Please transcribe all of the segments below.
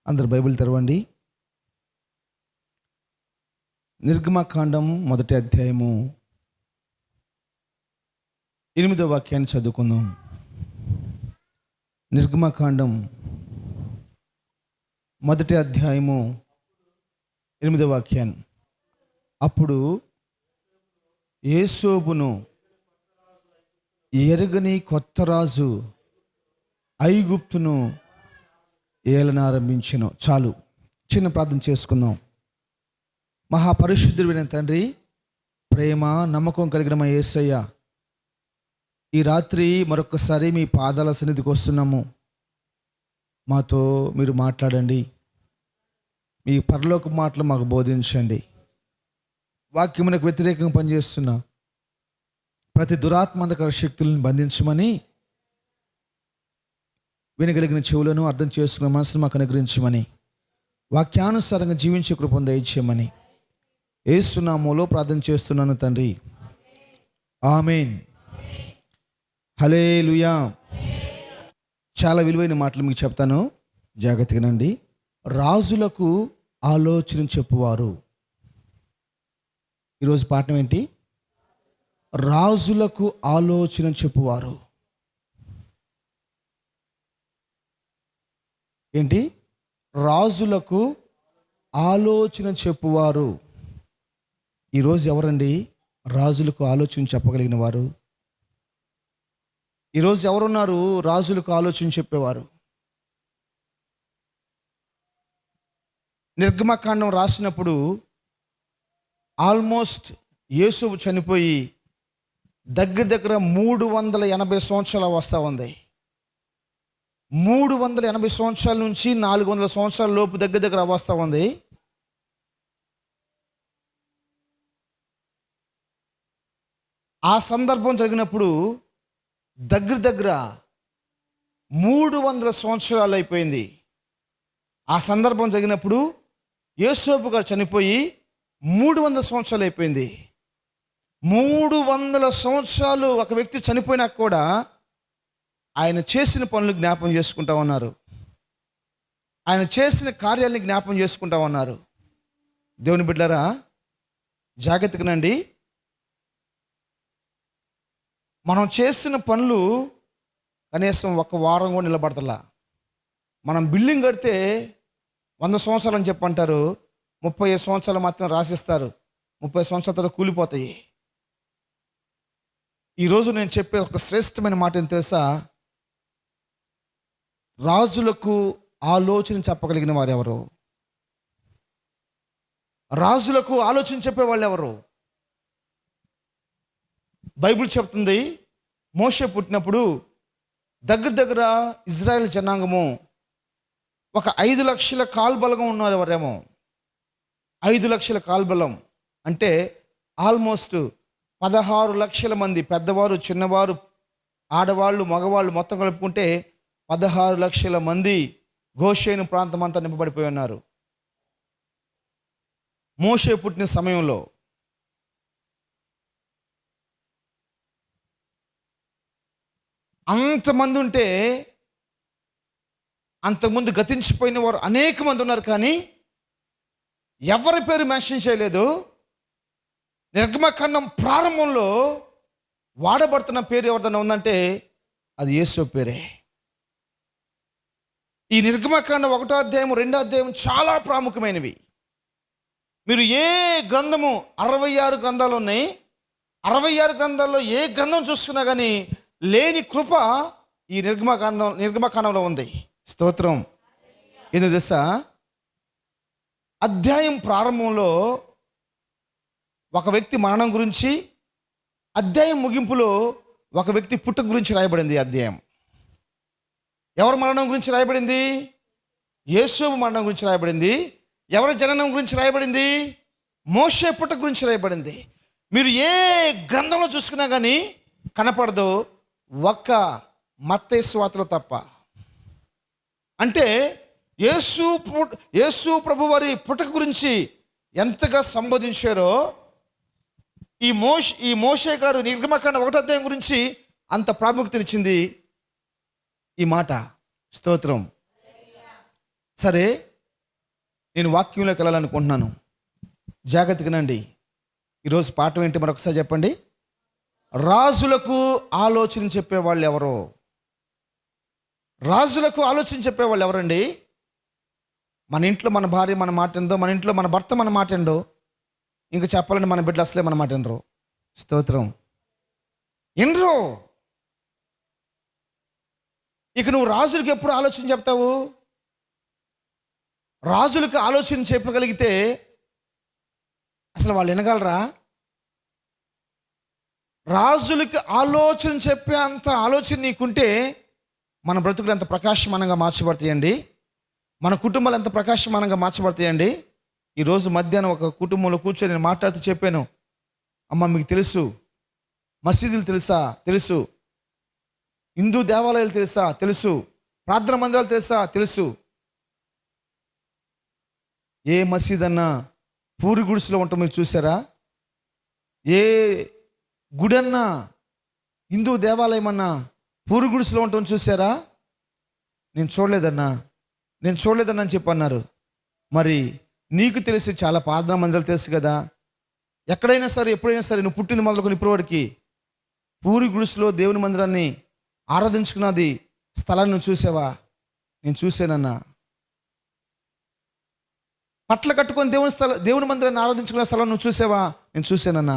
అందరు బైబిల్ తెరవండి. నిర్గమకాండం 1వ అధ్యాయము 8వ వాక్యాన్ని చదువుకుందాం. నిర్గమకాండం 1వ అధ్యాయము 8వ వాక్యాన్ని. అప్పుడు యోసేపును ఎరగని కొత్త రాజు ఐగుప్తును ఏలనారంభించెను. చాలు, చిన్న ప్రార్థన చేసుకుందాం. మహాపరిశుద్ధుడైన తండ్రి, ప్రేమ నమ్మకం కలిగిన మా యేసయ్య, ఈ రాత్రి మరొకసారి మీ పాదాల సన్నిధికి వస్తున్నాము. మాతో మీరు మాట్లాడండి. మీ పరలోక మాటలు మాకు బోధించండి. వాక్యమునకు వ్యతిరేకంగా పనిచేస్తున్న ప్రతి దురాత్మంధకర శక్తులను బంధించమని, వినగలిగిన చెవులను అర్థం చేసుకున్న మనసును మాకు అనుగ్రహించమని, వాక్యానుసారంగా జీవించే కృపను దయచేయమని యేసు నామములో ప్రార్థన చేస్తున్నాను తండ్రి, ఆమేన్. హల్లెలూయా. చాలా విలువైన మాటలు మీకు చెప్తాను, జాగ్రత్తగా వినండి. రాజులకు ఆలోచన చెప్పువారు. ఈరోజు పాఠం ఏంటి? రాజులకు ఆలోచన చెప్పువారు. ఏంటి? రాజులకు ఆలోచన చెప్పువారు. ఈరోజు ఎవరండి రాజులకు ఆలోచన చెప్పగలిగిన వారు? ఈరోజు ఎవరున్నారు రాజులకు ఆలోచన చెప్పేవారు? నిర్గమకాండం రాసినప్పుడు ఆల్మోస్ట్ యోసేపు చనిపోయి దగ్గర 380 సంవత్సరాలు వస్తూ ఉంది. 380 సంవత్సరాల నుంచి 400 సంవత్సరాల లోపు దగ్గర అవస్థ ఉంది. ఆ సందర్భం జరిగినప్పుడు దగ్గర 300 సంవత్సరాలు అయిపోయింది. ఆ సందర్భం జరిగినప్పుడు యోసేపు గారు చనిపోయి 300 సంవత్సరాలు అయిపోయింది. 300 సంవత్సరాలు ఒక వ్యక్తి చనిపోయినా కూడా ఆయన చేసిన పనులు జ్ఞాపం చేసుకుంటా ఉన్నారు. ఆయన చేసిన కార్యాలని జ్ఞాపం చేసుకుంటా ఉన్నారు. దేవుని బిడ్డలారా, జాగ్రత్తగానండి. మనం చేసిన పనులు కనీసం ఒక వారం కూడా నిలబడతలా. మనం బిల్డింగ్ కడితే 100 సంవత్సరాలు అని చెప్పంటారు, 30 సంవత్సరాలు మాత్రం రాసిస్తారు, 30 సంవత్సరాల తర్వాత కూలిపోతాయి. ఈరోజు నేను చెప్పే ఒక శ్రేష్టమైన మాట ఏం తెలుసా? రాజులకు ఆలోచన చెప్పగలిగిన వారు ఎవరు? రాజులకు ఆలోచన చెప్పేవాళ్ళు ఎవరు? బైబిల్ చెప్తుంది, మోషే పుట్టినప్పుడు దగ్గర ఇజ్రాయెల్ జనాంగము ఒక 5 లక్షల కాల్బలం ఉన్నారు. ఎవరేమో 5 లక్షల కాల్బలం అంటే ఆల్మోస్ట్ 16 లక్షల మంది, పెద్దవారు చిన్నవారు ఆడవాళ్ళు మగవాళ్ళు మొత్తం కలుపుకుంటే 16 లక్షల మంది గోషేను ప్రాంతం అంతా నింపబడిపోయి ఉన్నారు మోషే పుట్టిన సమయంలో. అంతమంది ఉంటే అంతకుముందు గతించిపోయిన వారు అనేక మంది ఉన్నారు, కానీ ఎవరి పేరు మెన్షన్ చేయలేదు. నిర్గమకాండం ప్రారంభంలో వాడబడుతున్న పేరు ఎవరిదైనా ఉందంటే అది యేసేపు పేరే. ఈ నిర్గమకాండం 1వ అధ్యాయం 2వ అధ్యాయం చాలా ప్రాముఖ్యమైనవి. మీరు ఏ గ్రంథము 66 గ్రంథాలు ఉన్నాయి, 66 గ్రంథాల్లో ఏ గ్రంథం చూసుకున్నా కానీ లేని కృప ఈ నిర్గమకాండంలో ఉంది. స్తోత్రం. ఇది దశ అధ్యాయం ప్రారంభంలో ఒక వ్యక్తి మరణం గురించి, అధ్యాయం ముగింపులో ఒక వ్యక్తి పుట్టుక గురించి రాయబడింది. అధ్యాయం ఎవరి మరణం గురించి రాయబడింది? యేసేపు మరణం గురించి రాయబడింది. ఎవరి జననం గురించి రాయబడింది? మోషే పుట్టుక గురించి రాయబడింది. మీరు ఏ గ్రంథంలో చూసుకున్నా కానీ కనపడదు, ఒక్క మత్తయి సువార్తలో తప్ప. అంటే యేసు ప్రభు వారి పుట్టుక గురించి ఎంతగా సంబోధించారో ఈ మోషే గారు నిర్గమకాండం 1వ అధ్యాయం గురించి అంత ప్రాముఖ్యతనిచ్చింది ఈ మాట. స్తోత్రం. సరే, నేను వాక్యంలోకి వెళ్ళాలనుకుంటున్నాను. జాగ్రత్తగా నండి. ఈరోజు పాఠం ఏంటి మరొకసారి చెప్పండి. రాజులకు ఆలోచన చెప్పేవాళ్ళు ఎవరో? రాజులకు ఆలోచన చెప్పేవాళ్ళు ఎవరండి? మన ఇంట్లో మన భార్య మన మాట ఏందో, మన ఇంట్లో మన భర్త మన మాట ఏందో, ఇంకా చెప్పాలంటే మన బిడ్డలు అసలే మన మాట వినరు. స్తోత్రం. వినరు. ఇక నువ్వు రాజులకు ఎప్పుడు ఆలోచన చెప్తావు? రాజులకు ఆలోచన చెప్పగలిగితే అసలు వాళ్ళు వినగలరా? రాజులకు ఆలోచన చెప్పే అంత ఆలోచన నీకుంటే మన బ్రతుకులు ఎంత ప్రకాశమానంగా మార్చబడతాయండి. మన కుటుంబాలు ఎంత ప్రకాశమానంగా మార్చబడతాయండి. ఈరోజు మధ్యాహ్నం ఒక కుటుంబంలో కూర్చొని నేను మాట్లాడుతూ చెప్పాను, అమ్మ మీకు తెలుసు, మసీదులు తెలుసా? తెలుసు. హిందూ దేవాలయాలు తెలుసా? తెలుసు. ప్రార్థన మందిరాలు తెలుసా? తెలుసు. ఏ మసీద్ అన్నా పూరి గుడిసెలో ఉంటాం మీరు చూసారా? ఏ గుడి అన్నా, హిందూ దేవాలయం అన్నా పూరి గుడిసెలో ఉంటాం చూసారా? నేను చూడలేదన్నా అని చెప్పి అన్నారు. మరి నీకు తెలిసి చాలా ప్రార్థనా మందిరాలు తెలుసు కదా. ఎక్కడైనా సరే ఎప్పుడైనా సరే నువ్వు పుట్టింది మొదలుకొని ఇప్పటివరకు పూరి గుడిసెలో దేవుని మందిరాన్ని ఆరాధించుకున్నది స్థలాన్ని నువ్వు చూసావా? నేను చూసానన్నా. పట్ల కట్టుకొని దేవుని మందిరాన్ని ఆరాధించుకున్న స్థలం నువ్వు చూసావా? నేను చూసానన్నా.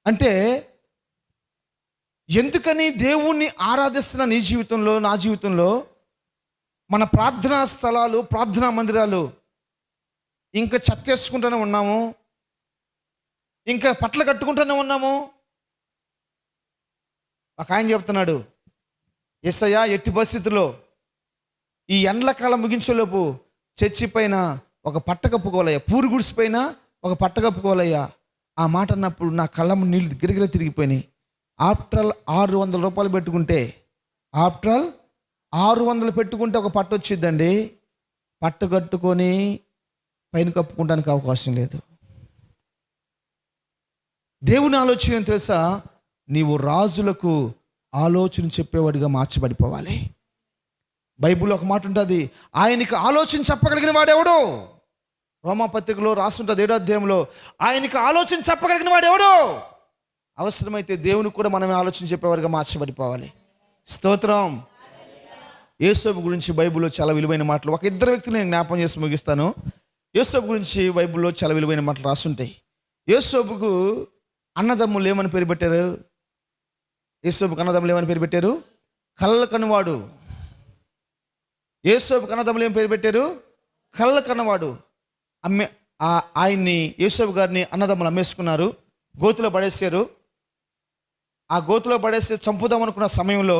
అంటే ఎందుకని దేవుణ్ణి ఆరాధిస్తున్న నీ జీవితంలో, నా జీవితంలో మన ప్రార్థనా స్థలాలు, ప్రార్థనా మందిరాలు ఇంకా చెత్తేసుకుంటూనే ఉన్నాము, ఇంకా పట్ల కట్టుకుంటూనే ఉన్నాము. ఒక ఆయన చెప్తున్నాడు, యేసయ్యా ఎట్టి పరిస్థితుల్లో ఈ ఎండ్లకాలం ముగించేలోపు చర్చి పైన ఒక పట్ట కప్పుకోవాలయ్యా, పూరి గుడిసి పైన ఒక పట్ట కప్పుకోవాలయ్యా. ఆ మాట అన్నప్పుడు నా కళ్ళ నీళ్ళు గిరగిర తిరిగిపోయినాయి. ఆఫ్టర్ ఆల్ 600 రూపాయలు పెట్టుకుంటే, ఆఫ్టర్ ఆల్ 600 పెట్టుకుంటే ఒక పట్టు వచ్చిద్దండి. పట్టు కట్టుకొని పైన కప్పుకోవడానికి అవకాశం లేదు. దేవుని ఆలోచన ఏం తెలుసా? నీవు రాజులకు ఆలోచన చెప్పేవాడిగా మార్చబడిపోవాలి. బైబిల్లో ఒక మాట ఉంటుంది, ఆయనకి ఆలోచన చెప్పగలిగిన వాడెవడో? రోమాపత్రికలో రాస్తుంటుంది 7వ అధ్యాయంలో, ఆయనకి ఆలోచన చెప్పగలిగిన వాడెవడో? అవసరమైతే దేవునికి కూడా మనమే ఆలోచన చెప్పేవారిగా మార్చబడిపోవాలి. స్తోత్రం. యేసోబు గురించి బైబిల్లో చాలా విలువైన మాటలు, ఒక ఇద్దరు వ్యక్తులు నేను జ్ఞాపకం చేసి ముగిస్తాను. యేసోబు గురించి బైబిల్లో చాలా విలువైన మాటలు రాస్తుంటాయి. యేసోబుకు అన్నదమ్ములు ఏమని పేరు పెట్టారు? యేసోబుకు అన్నదమ్ములు ఏమని పేరు పెట్టారు? కళ్ళ కనువాడు. యేసోబుకు అన్నదమ్ములు ఏం పేరు పెట్టారు? కళ్ళ కన్నవాడు. ఆయన్ని, యేసోబు గారిని అన్నదమ్ములు అమ్మేసుకున్నారు, గోతులో పడేసారు. ఆ గోతులో పడేసి చంపుదాం అనుకున్న సమయంలో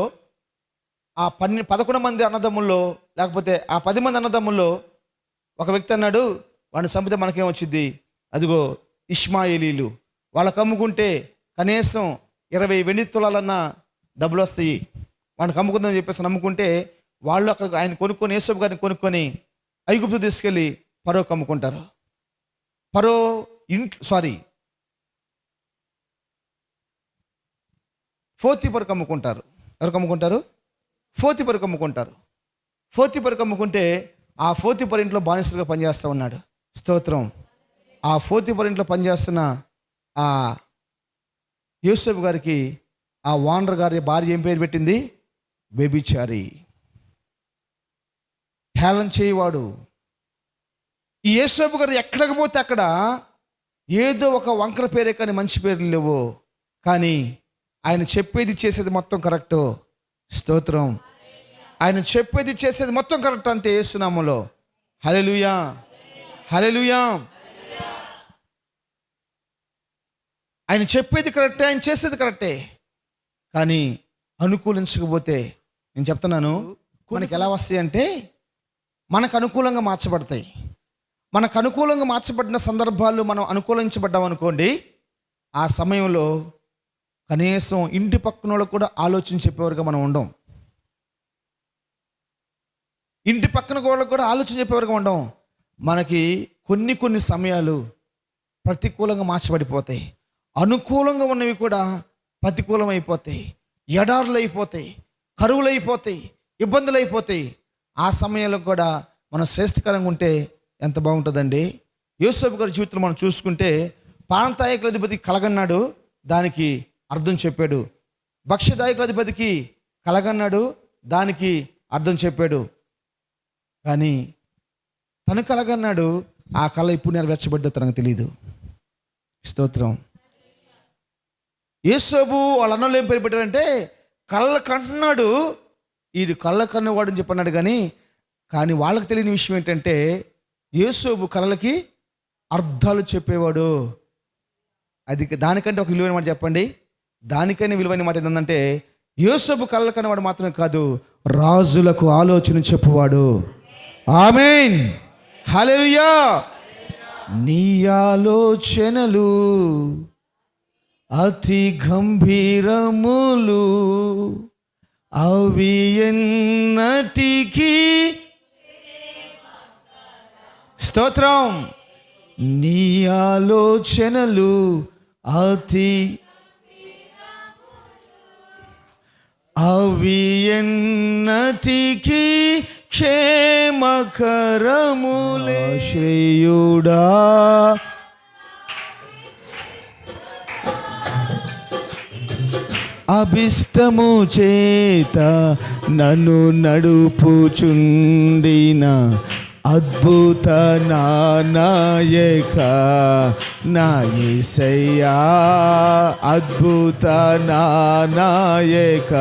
ఆ 11 మంది అన్నదమ్ముల్లో, లేకపోతే ఆ 10 మంది అన్నదమ్ముల్లో ఒక వ్యక్తి అన్నాడు, వాడిని చంపితే మనకేం వచ్చింది? అదిగో ఇష్మాయేలీలు, వాళ్ళకి అమ్ముకుంటే కనీసం 20 వెండి తులాలన్నా డబ్బులు వస్తాయి, వాడిని అమ్ముకుందని చెప్పేసి నమ్ముకుంటే వాళ్ళు అక్కడ ఆయన కొనుక్కొని, యేసోబు గారిని కొనుక్కొని ఐగుప్తు తీసుకెళ్ళి ఫరోకి అమ్ముకుంటారు. ఫరో పోతీఫరుకు అమ్ముకుంటారు. ఎవరికి అమ్ముకుంటారు? పోతీఫరుకు అమ్ముకుంటారు. పోతీఫరుకు అమ్ముకుంటే ఆ పోతీఫరు ఇంట్లో బానిసలుగా పనిచేస్తూ ఉన్నాడు. స్తోత్రం. ఆ పోతీఫరు ఇంట్లో పనిచేస్తున్న ఆ యోసేపు గారికి ఆ ఓనర్ గారి భార్య ఏం పేరు పెట్టింది? వ్యభిచారి, హేళన చేయవాడు. ఈ యోసేపు గారు ఎక్కడికి పోతే అక్కడ ఏదో ఒక వంకర పేరే కానీ మంచి పేర్లు లేవు. కానీ ఆయన చెప్పేది చేసేది మొత్తం కరెక్టు. స్తోత్రం. ఆయన చెప్పేది చేసేది మొత్తం కరెక్ట్ అంతే యేసు నామములో. హల్లెలూయా, హల్లెలూయా. ఆయన చెప్పేది కరెక్టే, ఆయన చేసేది కరెక్టే. కానీ అనుకూలించకపోతే, నేను చెప్తున్నాను, మనకి ఎలా వస్తాయి అంటే మనకు అనుకూలంగా మార్చబడతాయి. మనకు అనుకూలంగా మార్చబడిన సందర్భాలు మనం అనుకూలించబడ్డాం అనుకోండి, ఆ సమయంలో కనీసం ఇంటి పక్కన వాళ్ళకు కూడా ఆలోచన చెప్పేవారుగా మనం ఉండం. ఇంటి పక్కన వాళ్ళకు కూడా ఆలోచన చెప్పేవారుగా ఉండం. మనకి కొన్ని సమయాలు ప్రతికూలంగా మార్చబడిపోతాయి. అనుకూలంగా ఉన్నవి కూడా ప్రతికూలం అయిపోతాయి, ఎడారులు అయిపోతాయి, కరువులు అయిపోతాయి, ఇబ్బందులు అయిపోతాయి. ఆ సమయంలో కూడా మనం శ్రేష్టకరంగా ఉంటే ఎంత బాగుంటుందండి. యోసేపు గారి జీవితంలో మనం చూసుకుంటే ప్రాంతాయకుల అధిపతి కలగన్నాడు, దానికి అర్థం చెప్పాడు. భక్ష్యదాయకుల అధిపతికి కలగన్నాడు, దానికి అర్థం చెప్పాడు. కానీ తను కలగన్నాడు, ఆ కళ ఇప్పుడు నెరవేర్చబడ్డ తనకు తెలియదు. స్తోత్రం. యోసేపు వాళ్ళ అన్నలు ఏం పేరు పెట్టారంటే కళ్ళ కంటున్నాడు, ఇది కళ్ళ కన్నవాడు అని చెప్పన్నాడు. కానీ వాళ్ళకి తెలియని విషయం ఏంటంటే యోసేపు కళలకి అర్థాలు చెప్పేవాడు. అది దానికంటే ఒక విలువైన మాట చెప్పండి, దానికైనా విలువైన మాట ఏంటంటే యోసేపు కళ్ళ కన్నవాడు మాత్రమే కాదు, రాజులకు ఆలోచన చెప్పువాడు. ఆమేన్, హల్లెలూయా. నీ ఆలోచనలు అతి గంభీరములు, అవి ఎన్నటికీ, స్తోత్రం, నీ ఆలోచనలు అవి ఎన్నటికీ క్షేమకరములే. శ్రేయుడా అభిష్టము చేత నన్ను నడుపుచుండిన అద్భుత నాయక నా యేసయ్యా, అద్భుత నాయక,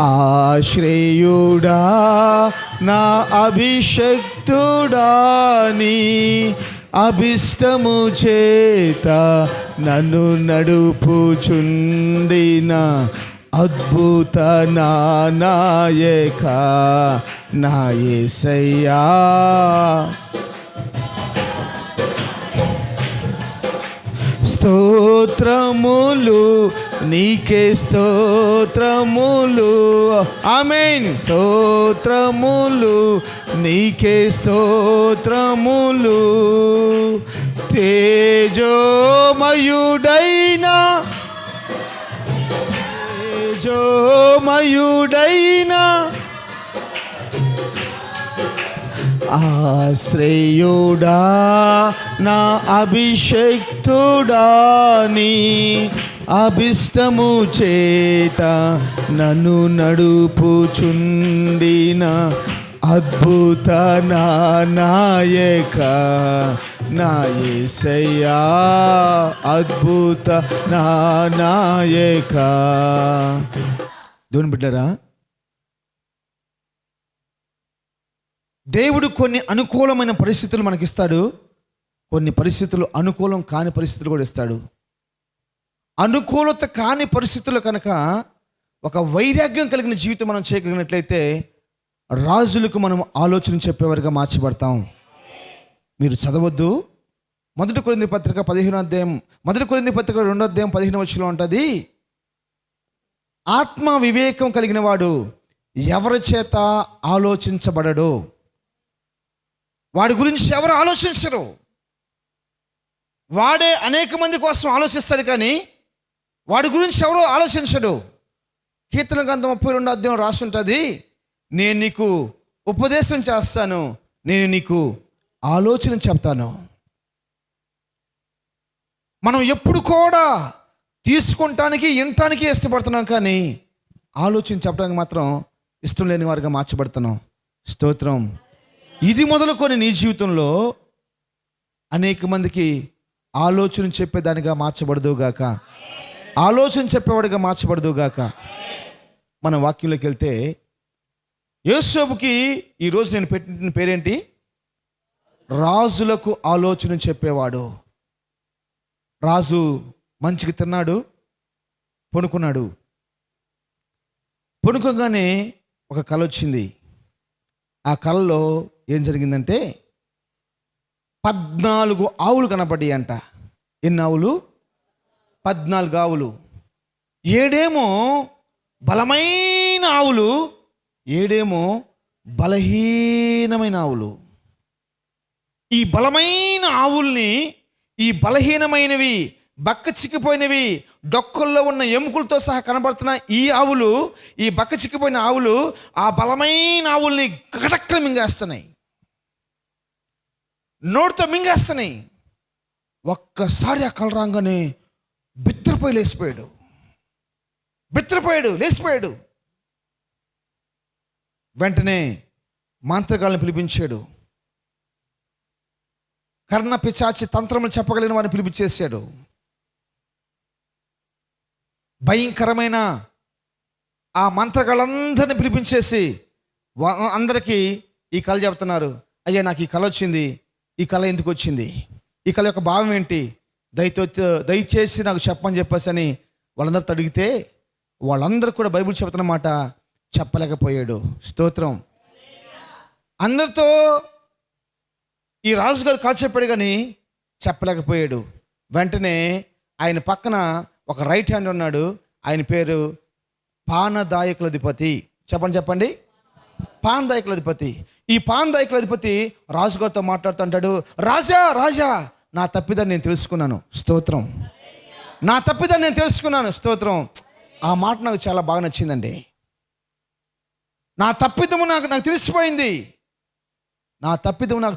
ఆశ్రయుడా నా అభిషక్తుడా, నీ అభిష్టము చేత నన్ను నడుపుచుండిన అద్భుత నాయక నా యేసయ్యా. స్తోత్రములు నీకే, స్తోత్రములు, ఆమేన్, స్తోత్రములు నీకే, స్తోత్రములు, తేజోమయుడైన ఆశ్రయుడా నా అభిషక్తుడా, నీ అభిష్టము చేత నన్ను నడుపుచుండిన అద్భుత నాయక నా యేసయ్యా, అద్భుత నాయక. దేవుని బిడ్డరా, దేవుడు కొన్ని అనుకూలమైన పరిస్థితులు మనకిస్తాడు, కొన్ని పరిస్థితులు అనుకూలం కాని పరిస్థితులు కూడా ఇస్తాడు. అనుకూలత కాని పరిస్థితులు కనుక ఒక వైరాగ్యం కలిగిన జీవితం మనం చేయగలిగినట్లయితే రాజులకు మనం ఆలోచన చెప్పేవారుగా మార్చబడతాం. మీరు చదవద్దు, 1 కొరింథీ పత్రిక 15వ అధ్యాయం, 1 కొరింథీ పత్రిక 2వ అధ్యాయం 15వ వచనంలో ఉంటుంది, ఆత్మ వివేకం కలిగిన వాడు ఎవరి చేత ఆలోచించబడడు. వాడి గురించి ఎవరు ఆలోచించరు. వాడే అనేక మంది కోసం ఆలోచిస్తాడు, కానీ వాడి గురించి ఎవరు ఆలోచించడు. కీర్తన గ్రంథం 32వ అధ్యాయం రాసి ఉంటుంది, నేను నీకు ఉపదేశం చేస్తాను, నేను నీకు ఆలోచన చెప్తాను. మనం ఎప్పుడు కూడా తీసుకుంటానికి వినటానికి ఇష్టపడుతున్నాం, కానీ ఆలోచన చెప్పడానికి మాత్రం ఇష్టం లేని వారిగా మార్చబడుతున్నాం. స్తోత్రం. ఇది మొదలుకొని నీ జీవితంలో అనేక మందికి ఆలోచన చెప్పేదానిగా మార్చబడదుగాక, ఆలోచన చెప్పేవాడిగా మార్చబడదుగాక. మన వాక్యంలోకి వెళ్తే యోసేపుకి ఈరోజు నేను పెట్టిన పేరేంటి? రాజులకు ఆలోచన చెప్పేవాడు. రాజు మంచిగా తిన్నాడు, పడుకున్నాడు. పడుకోగానే ఒక కల వచ్చింది. ఆ కలలో ఏం జరిగిందంటే 14 ఆవులు కనపడ్డాయి అంట. ఎన్ని ఆవులు? 14 ఆవులు. 7 బలమైన ఆవులు, 7 బలహీనమైన ఆవులు. ఈ బలమైన ఆవుల్ని, ఈ బలహీనమైనవి, బక్క చిక్కిపోయినవి, డొక్కల్లో ఉన్న ఎముకలతో సహా కనబడుతున్న ఈ ఆవులు, ఈ బక్క చిక్కిపోయిన ఆవులు ఆ బలమైన ఆవుల్ని గటక్కలు మింగేస్తున్నాయి. నోటితో మింగేస్తున్నాయి. ఒక్కసారి ఆ కళ రాగానే లేచిపోయాడు. వెంటనే మంత్రగాళ్ళని పిలిపించాడు. కర్ణ పిశాచి తంత్రములు చెప్పగలిగిన వారిని పిలిపించేశాడు. భయంకరమైన ఆ మంత్రగాళ్ళందరినీ పిలిపించేసి అందరికీ ఈ కళ చెప్తున్నారు. అయ్యా, నాకు ఈ కళ వచ్చింది. ఈ కళ ఎందుకు వచ్చింది? ఈ కళ యొక్క భావం ఏంటి? దయచేసి నాకు చెప్పని చెప్పేసి అని వాళ్ళందరితో అడిగితే వాళ్ళందరూ కూడా బైబిల్ చెబుతున్నమాట చెప్పలేకపోయాడు. స్తోత్రం. అందరితో ఈ రాజుగారు కళ చెప్పాడు కానీ చెప్పలేకపోయాడు. వెంటనే ఆయన పక్కన ఒక రైట్ హ్యాండ్ ఉన్నాడు. ఆయన పేరు పానదాయకులధిపతి. చెప్పండి. పానదాయకులధిపతి. ఈ పానదాయకులధిపతి రాజుగారితో మాట్లాడుతుంటాడు. రాజా, నా తప్పిదాన్ని నేను తెలుసుకున్నాను. స్తోత్రం. నా తప్పిదాన్ని నేను తెలుసుకున్నాను. స్తోత్రం. ఆ మాట నాకు చాలా బాగా నచ్చిందండి. నా తప్పిదము నాకు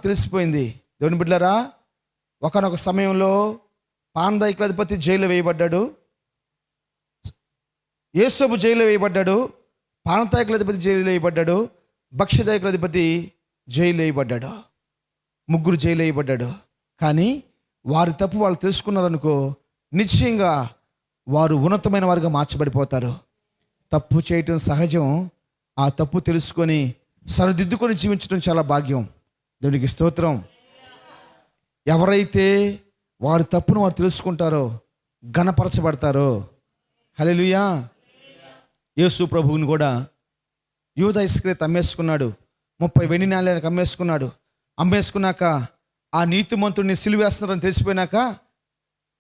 తెలిసిపోయింది. దేవుని బిడ్డలారా, ఒకానొక సమయంలో పానదాయకులధిపతి jail వేయబడ్డాడు. Yesobu jail వేయబడ్డాడు. పానదాయకులధిపతి jail వేయబడ్డాడు. భక్ష్యదాయకులధిపతి jail వేయబడ్డాడు. ముగ్గురు జైలు వేయబడ్డాడు. కానీ వారి తప్పు వాళ్ళు తెలుసుకున్నారనుకో, నిశ్చయంగా వారు ఉన్నతమైన వారుగా మార్చబడిపోతారు. తప్పు చేయటం సహజం. ఆ తప్పు తెలుసుకొని సరిదిద్దుకొని జీవించడం చాలా భాగ్యం. దేవునికి స్తోత్రం. ఎవరైతే వారి తప్పును వారు తెలుసుకుంటారో ఘనపరచబడతారో. హల్లెలూయా. యేసు ప్రభువుని కూడా యూద ఇస్కరియోతు అమ్మేసుకున్నాడు. 30 వెండి నాణేలకు అమ్మేసుకున్నాక ఆ నీతిమంతుడిని సిలువేస్తున్నారని తెలిసిపోయినాక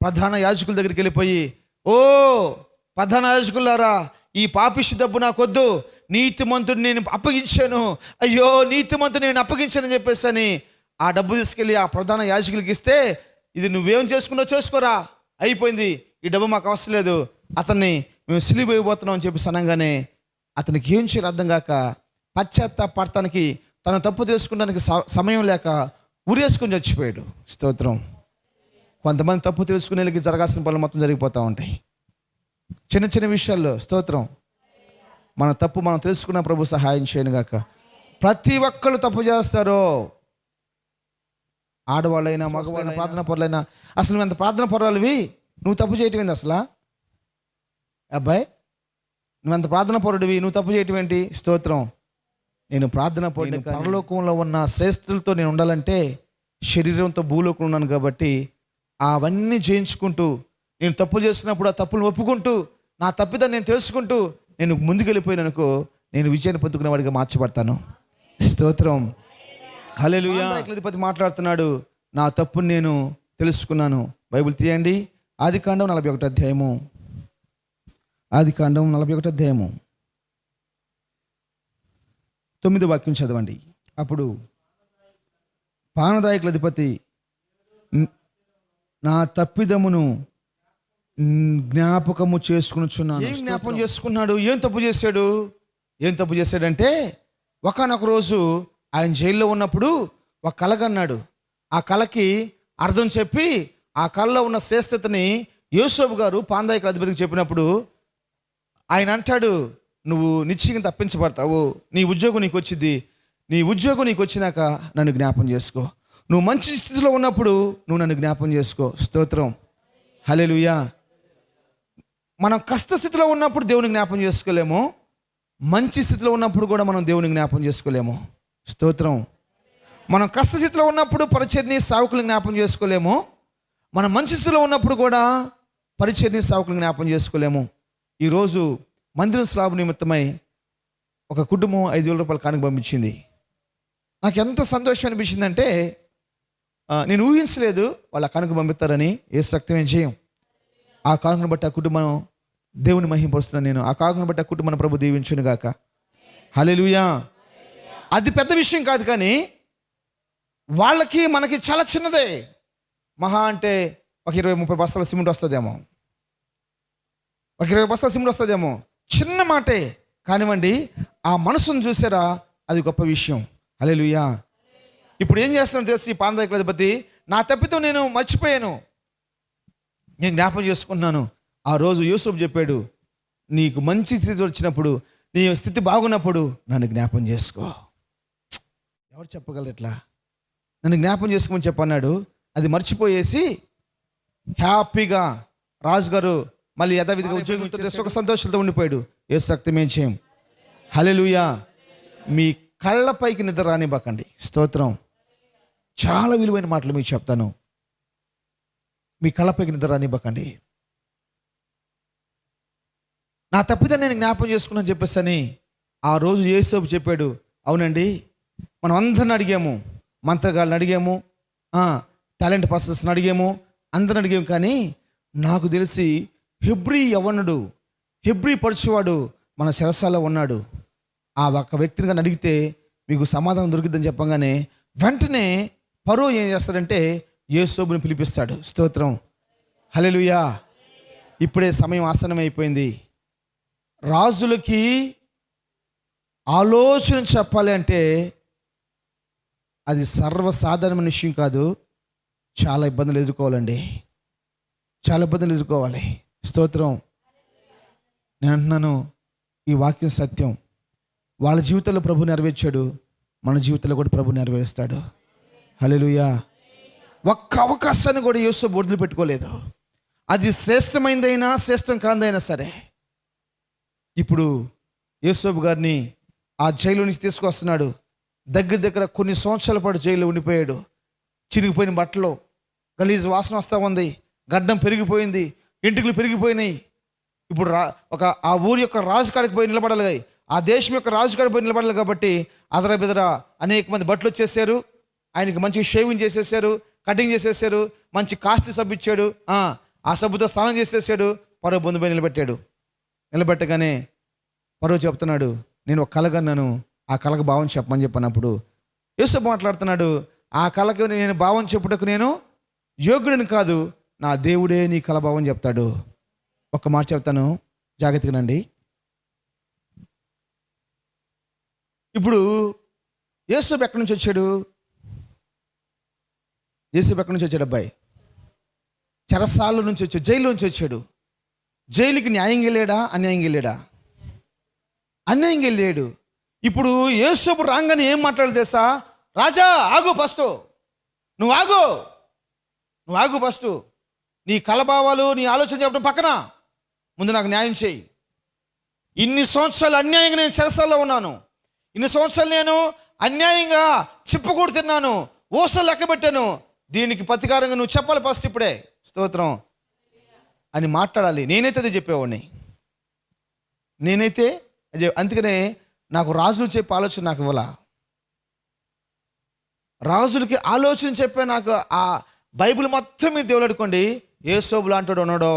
ప్రధాన యాజకుల దగ్గరికి వెళ్ళిపోయి, ఓ ప్రధాన యాజకులారా, ఈ పాపిష్టి డబ్బు నాకొద్దు, నీతిమంతుడిని నేను అప్పగించాను, అయ్యో నీతిమంతుడిని నేను అప్పగించానని చెప్పేసి అని ఆ డబ్బు తీసుకెళ్ళి ఆ ప్రధాన యాజకులకి ఇస్తే, ఇది నువ్వేం చేసుకున్నావు చేసుకోరా, అయిపోయింది, ఈ డబ్బు మాకు అవసరం లేదు, అతన్ని మేము సిలువ వేయబోతున్నాం అని చెప్పేసి అనగానే అతనికి ఏం చేయాలి అర్థం కాక పశ్చాత్తాపడటానికి తన తప్పు తెలుసుకోవడానికి సమయం లేక ఉరేసుకొని చచ్చిపోయాడు. స్తోత్రం. కొంతమంది తప్పు తెలుసుకునే వాళ్ళకి జరగాల్సిన పనులు మొత్తం జరిగిపోతూ ఉంటాయి చిన్న చిన్న విషయాల్లో. స్తోత్రం. మన తప్పు మనం తెలుసుకున్న ప్రభు సహాయం చేయను గాక. ప్రతి ఒక్కళ్ళు తప్పు చేస్తారు, ఆడవాళ్ళైనా మగవాళ్ళైనా ప్రార్థన పరులైనా. అసలు నువ్వు ఎంత ప్రార్థన పరులవి, నువ్వు తప్పు చేయటం ఏంది అసలు? అబ్బాయి, నువ్వెంత ప్రార్థన పరుడివి, నువ్వు తప్పు చేయటం ఏంటి? స్తోత్రం. నేను ప్రార్థన పరుడిని. పరలోకంలో ఉన్న శ్రేష్ఠులతో నేను ఉండాలంటే శరీరంతో భూలోకంలో ఉన్నాను కాబట్టి అవన్నీ జయించుకుంటూ, నేను తప్పు చేస్తున్నప్పుడు ఆ తప్పులు ఒప్పుకుంటూ, నా తప్పిదాన్ని నేను తెలుసుకుంటూ నేను ముందుకెళ్ళిపోయిననుకో, నేను విజయాన్ని పొందుకునే వాడిగా మార్చబడతాను. స్తోత్రం. హల్లెలూయా. అధిపతి మాట్లాడుతున్నాడు, నా తప్పుని నేను తెలుసుకున్నాను. బైబిల్ తీయండి, ఆదికాండం 41 అధ్యాయము. ఆదికాండం 41 అధ్యాయము 9వ వాక్యం చదవండి. అప్పుడు పానదాయకుల అధిపతి, నా తప్పిదమును జ్ఞాపకము చేసుకునిచున్నాను. ఏం జ్ఞాపకం చేసుకున్నాడు? ఏం తప్పు చేశాడంటే, ఒకానొక రోజు ఆయన జైల్లో ఉన్నప్పుడు ఒక కల కన్నాడు. ఆ కలకి అర్థం చెప్పి ఆ కళలో ఉన్న శ్రేష్టతని యోసేపు గారు పానదాయకుల అధిపతికి చెప్పినప్పుడు ఆయన అంటాడు, నువ్వు నిశ్చయంగా తప్పించబడతావు, నీ ఉద్యోగం నీకు వచ్చింది, నీ ఉద్యోగం నీకు వచ్చినాక నన్ను జ్ఞాపం చేసుకో, నువ్వు మంచి స్థితిలో ఉన్నప్పుడు నువ్వు నన్ను జ్ఞాపం చేసుకో. స్తోత్రం. హల్లెలూయా. మనం కష్టస్థితిలో ఉన్నప్పుడు దేవుని జ్ఞాపం చేసుకోలేము, మంచి స్థితిలో ఉన్నప్పుడు కూడా మనం దేవుని జ్ఞాపం చేసుకోలేము. స్తోత్రం. మనం కష్టస్థితిలో ఉన్నప్పుడు పరిచర్ని సేవకులు జ్ఞాపం చేసుకోలేము, మనం మంచి స్థితిలో ఉన్నప్పుడు కూడా పరిచర్ని సేవకులు జ్ఞాపం చేసుకోలేము. ఈరోజు మందిరం స్లాబ్ నిమిత్తమై ఒక కుటుంబం 5,000 రూపాయలు కానుక పంపించింది. నాకు ఎంత సంతోషం అనిపించిందంటే, నేను ఊహించలేదు వాళ్ళ కానుక పంపిస్తారని. ఏ రక్తమేం చేయం. ఆ కానుకను బట్టి ఆ కుటుంబం దేవుని మహిమపరుస్తున్నాను నేను. ఆ కానుకను బట్టి ఆ కుటుంబం ప్రభు దీవించును గాక. హల్లెలూయా. అది పెద్ద విషయం కాదు, కానీ వాళ్ళకి మనకి చాలా చిన్నదే. మహా అంటే ఒక 20-30 బస్తాల సిమెంట్ వస్తుందేమో, ఒక 20 బస్తాల సిమెంట్ వస్తుందేమో. చిన్న మాటే కానివ్వండి, ఆ మనసును చూసారా, అది గొప్ప విషయం. హల్లెలూయా. ఇప్పుడు ఏం చేస్తున్నాను తెలిసి ఈ పానదాయకులధిపతి, నా తప్పితం నేను మర్చిపోయాను, నేను జ్ఞాపకం చేసుకున్నాను. ఆ రోజు యూసుఫ్ చెప్పాడు, నీకు మంచి స్థితి వచ్చినప్పుడు, నీ స్థితి బాగున్నప్పుడు నన్ను జ్ఞాపకం చేసుకో. ఎవరు చెప్పగలరు ఇట్లా? నన్ను జ్ఞాపకం చేసుకోమని చెప్పన్నాడు. అది మర్చిపోయేసి హ్యాపీగా రాజుగారు మళ్ళీ యథావిధిగా ఉద్యోగం సుఖ సంతోషాలతో ఉండిపోయాడు. యేసు రక్తమే చేయం. హల్లెలూయా. మీ కళ్ళపైకి నిద్ర రానివ్వకండి. స్తోత్రం. చాలా విలువైన మాటలు మీకు చెప్తాను. మీ కళ్ళపైకి నిద్ర రానివ్వకండి. నా తప్పితే నేను జ్ఞాపకం చేసుకున్నాను చెప్పేసి అని ఆ రోజు యేసోబు చెప్పాడు. అవునండి, మనం అందరిని అడిగాము, మంత్రగాళ్ళని అడిగాము, టాలెంట్ పర్సన్స్ని అడిగాము, అందరిని అడిగాము, కానీ నాకు తెలిసి హెబ్రీ యవనుడు, హెబ్రీ పరుచువాడు మన శిరస్సాలో ఉన్నాడు. ఆ ఒక్క వ్యక్తిని కానీ అడిగితే మీకు సమాధానం దొరికిద్దని చెప్పగానే వెంటనే ఫరో ఏం చేస్తాడంటే యేసోబుని పిలిపిస్తాడు. స్తోత్రం. హల్లెలూయా. ఇప్పుడే సమయం ఆసన్నమైపోయింది. రాజులకి ఆలోచన చెప్పాలి అంటే అది సర్వసాధారణమైన విషయం కాదు. చాలా ఇబ్బందులు ఎదుర్కోవాలండి, చాలా ఇబ్బందులు ఎదుర్కోవాలి. స్తోత్రం. నేను అంటున్నాను, ఈ వాక్యం సత్యం. వాళ్ళ జీవితంలో ప్రభు నెరవేర్చాడు, మన జీవితంలో కూడా ప్రభు నెరవేరుస్తాడు. హల్లెలూయా. ఒక్క అవకాశాన్ని కూడా యేసోబు వదిలిపెట్టుకోలేదు. అది శ్రేష్టమైనదైనా శ్రేష్టం కాదైనా సరే. ఇప్పుడు యేసోబు గారిని ఆ జైలు నుంచి తీసుకొస్తున్నాడు. దగ్గర కొన్ని సంవత్సరాల పాటు జైల్లో ఉండిపోయాడు. చిరిగిపోయిన బట్టలు, గలీజ్ వాసన వస్తూ ఉంది, గడ్డం పెరిగిపోయింది, ఎంట్రుకలు పెరిగిపోయినాయి. ఇప్పుడు ఆ ఊరి యొక్క రాజు కాడికి పోయి నిలబడాలి, ఆ దేశం యొక్క రాజు కాడికి పోయి నిలబడాలి. కాబట్టి అదర బెదర అనేక మంది బట్టలు వచ్చేసారు. ఆయనకి మంచి షేవింగ్ చేసేసారు, కటింగ్ చేసేసారు, మంచి కాస్ట్లీ సబ్బు ఇచ్చాడు. ఆ సబ్బుతో స్నానం చేసేసాడు. ఫరో బొందుపై నిలబెట్టాడు. నిలబెట్టగానే ఫరో చెప్తున్నాడు, నేను ఒక కలగన్నాను, ఆ కళకు భావం చెప్పమని చెప్పినప్పుడు యేసోబు మాట్లాడుతున్నాడు, ఆ కళకు నేను భావం చెప్పుటకు నేను యోగ్యుడిని కాదు, నా దేవుడే నీ కళ భావం చెప్తాడు. ఒక్క మాట చెప్తాను, జాగ్రత్తగానండి. ఇప్పుడు యేసోబు ఎక్కడి నుంచి వచ్చాడు? యేసోబు ఎక్కడి నుంచి వచ్చాడు? అబ్బాయి చెరసాల నుంచి వచ్చాడు, జైలు నుంచి వచ్చాడు. జైలుకి న్యాయంగా వెళ్ళాడా, అన్యాయంగా వెళ్ళాడా? అన్యాయంగా వెళ్ళాడు. ఇప్పుడు యేసోబు రాగానే ఏం మాట్లాడు తెలుసా? రాజా ఆగు, ఫస్ట్ నువ్వు ఆగు ఫస్ట్. నీ కలభావాలు, నీ ఆలోచన చెప్పడం పక్కన, ముందు నాకు న్యాయం చేయి. ఇన్ని సంవత్సరాలు అన్యాయంగా నేను చెరసాల్లో ఉన్నాను, ఇన్ని సంవత్సరాలు నేను అన్యాయంగా చిప్పకూడు తిన్నాను, ఊసలు లెక్క పెట్టాను, దీనికి ప్రతికారంగా నువ్వు చెప్పాలి ఫస్ట్ ఇప్పుడే. స్తోత్రం అని మాట్లాడాలి. నేనైతే అదే చెప్పేవాడిని, నేనైతే అందుకనే నాకు రాజులు చెప్పే ఆలోచన నాకు ఇవ్వాల. రాజులకి ఆలోచన చెప్పే నాకు ఆ బైబిల్ మొత్తం మీరు దేవులాడుకోండి, యేసోబు లాంటి ఉన్నాడో.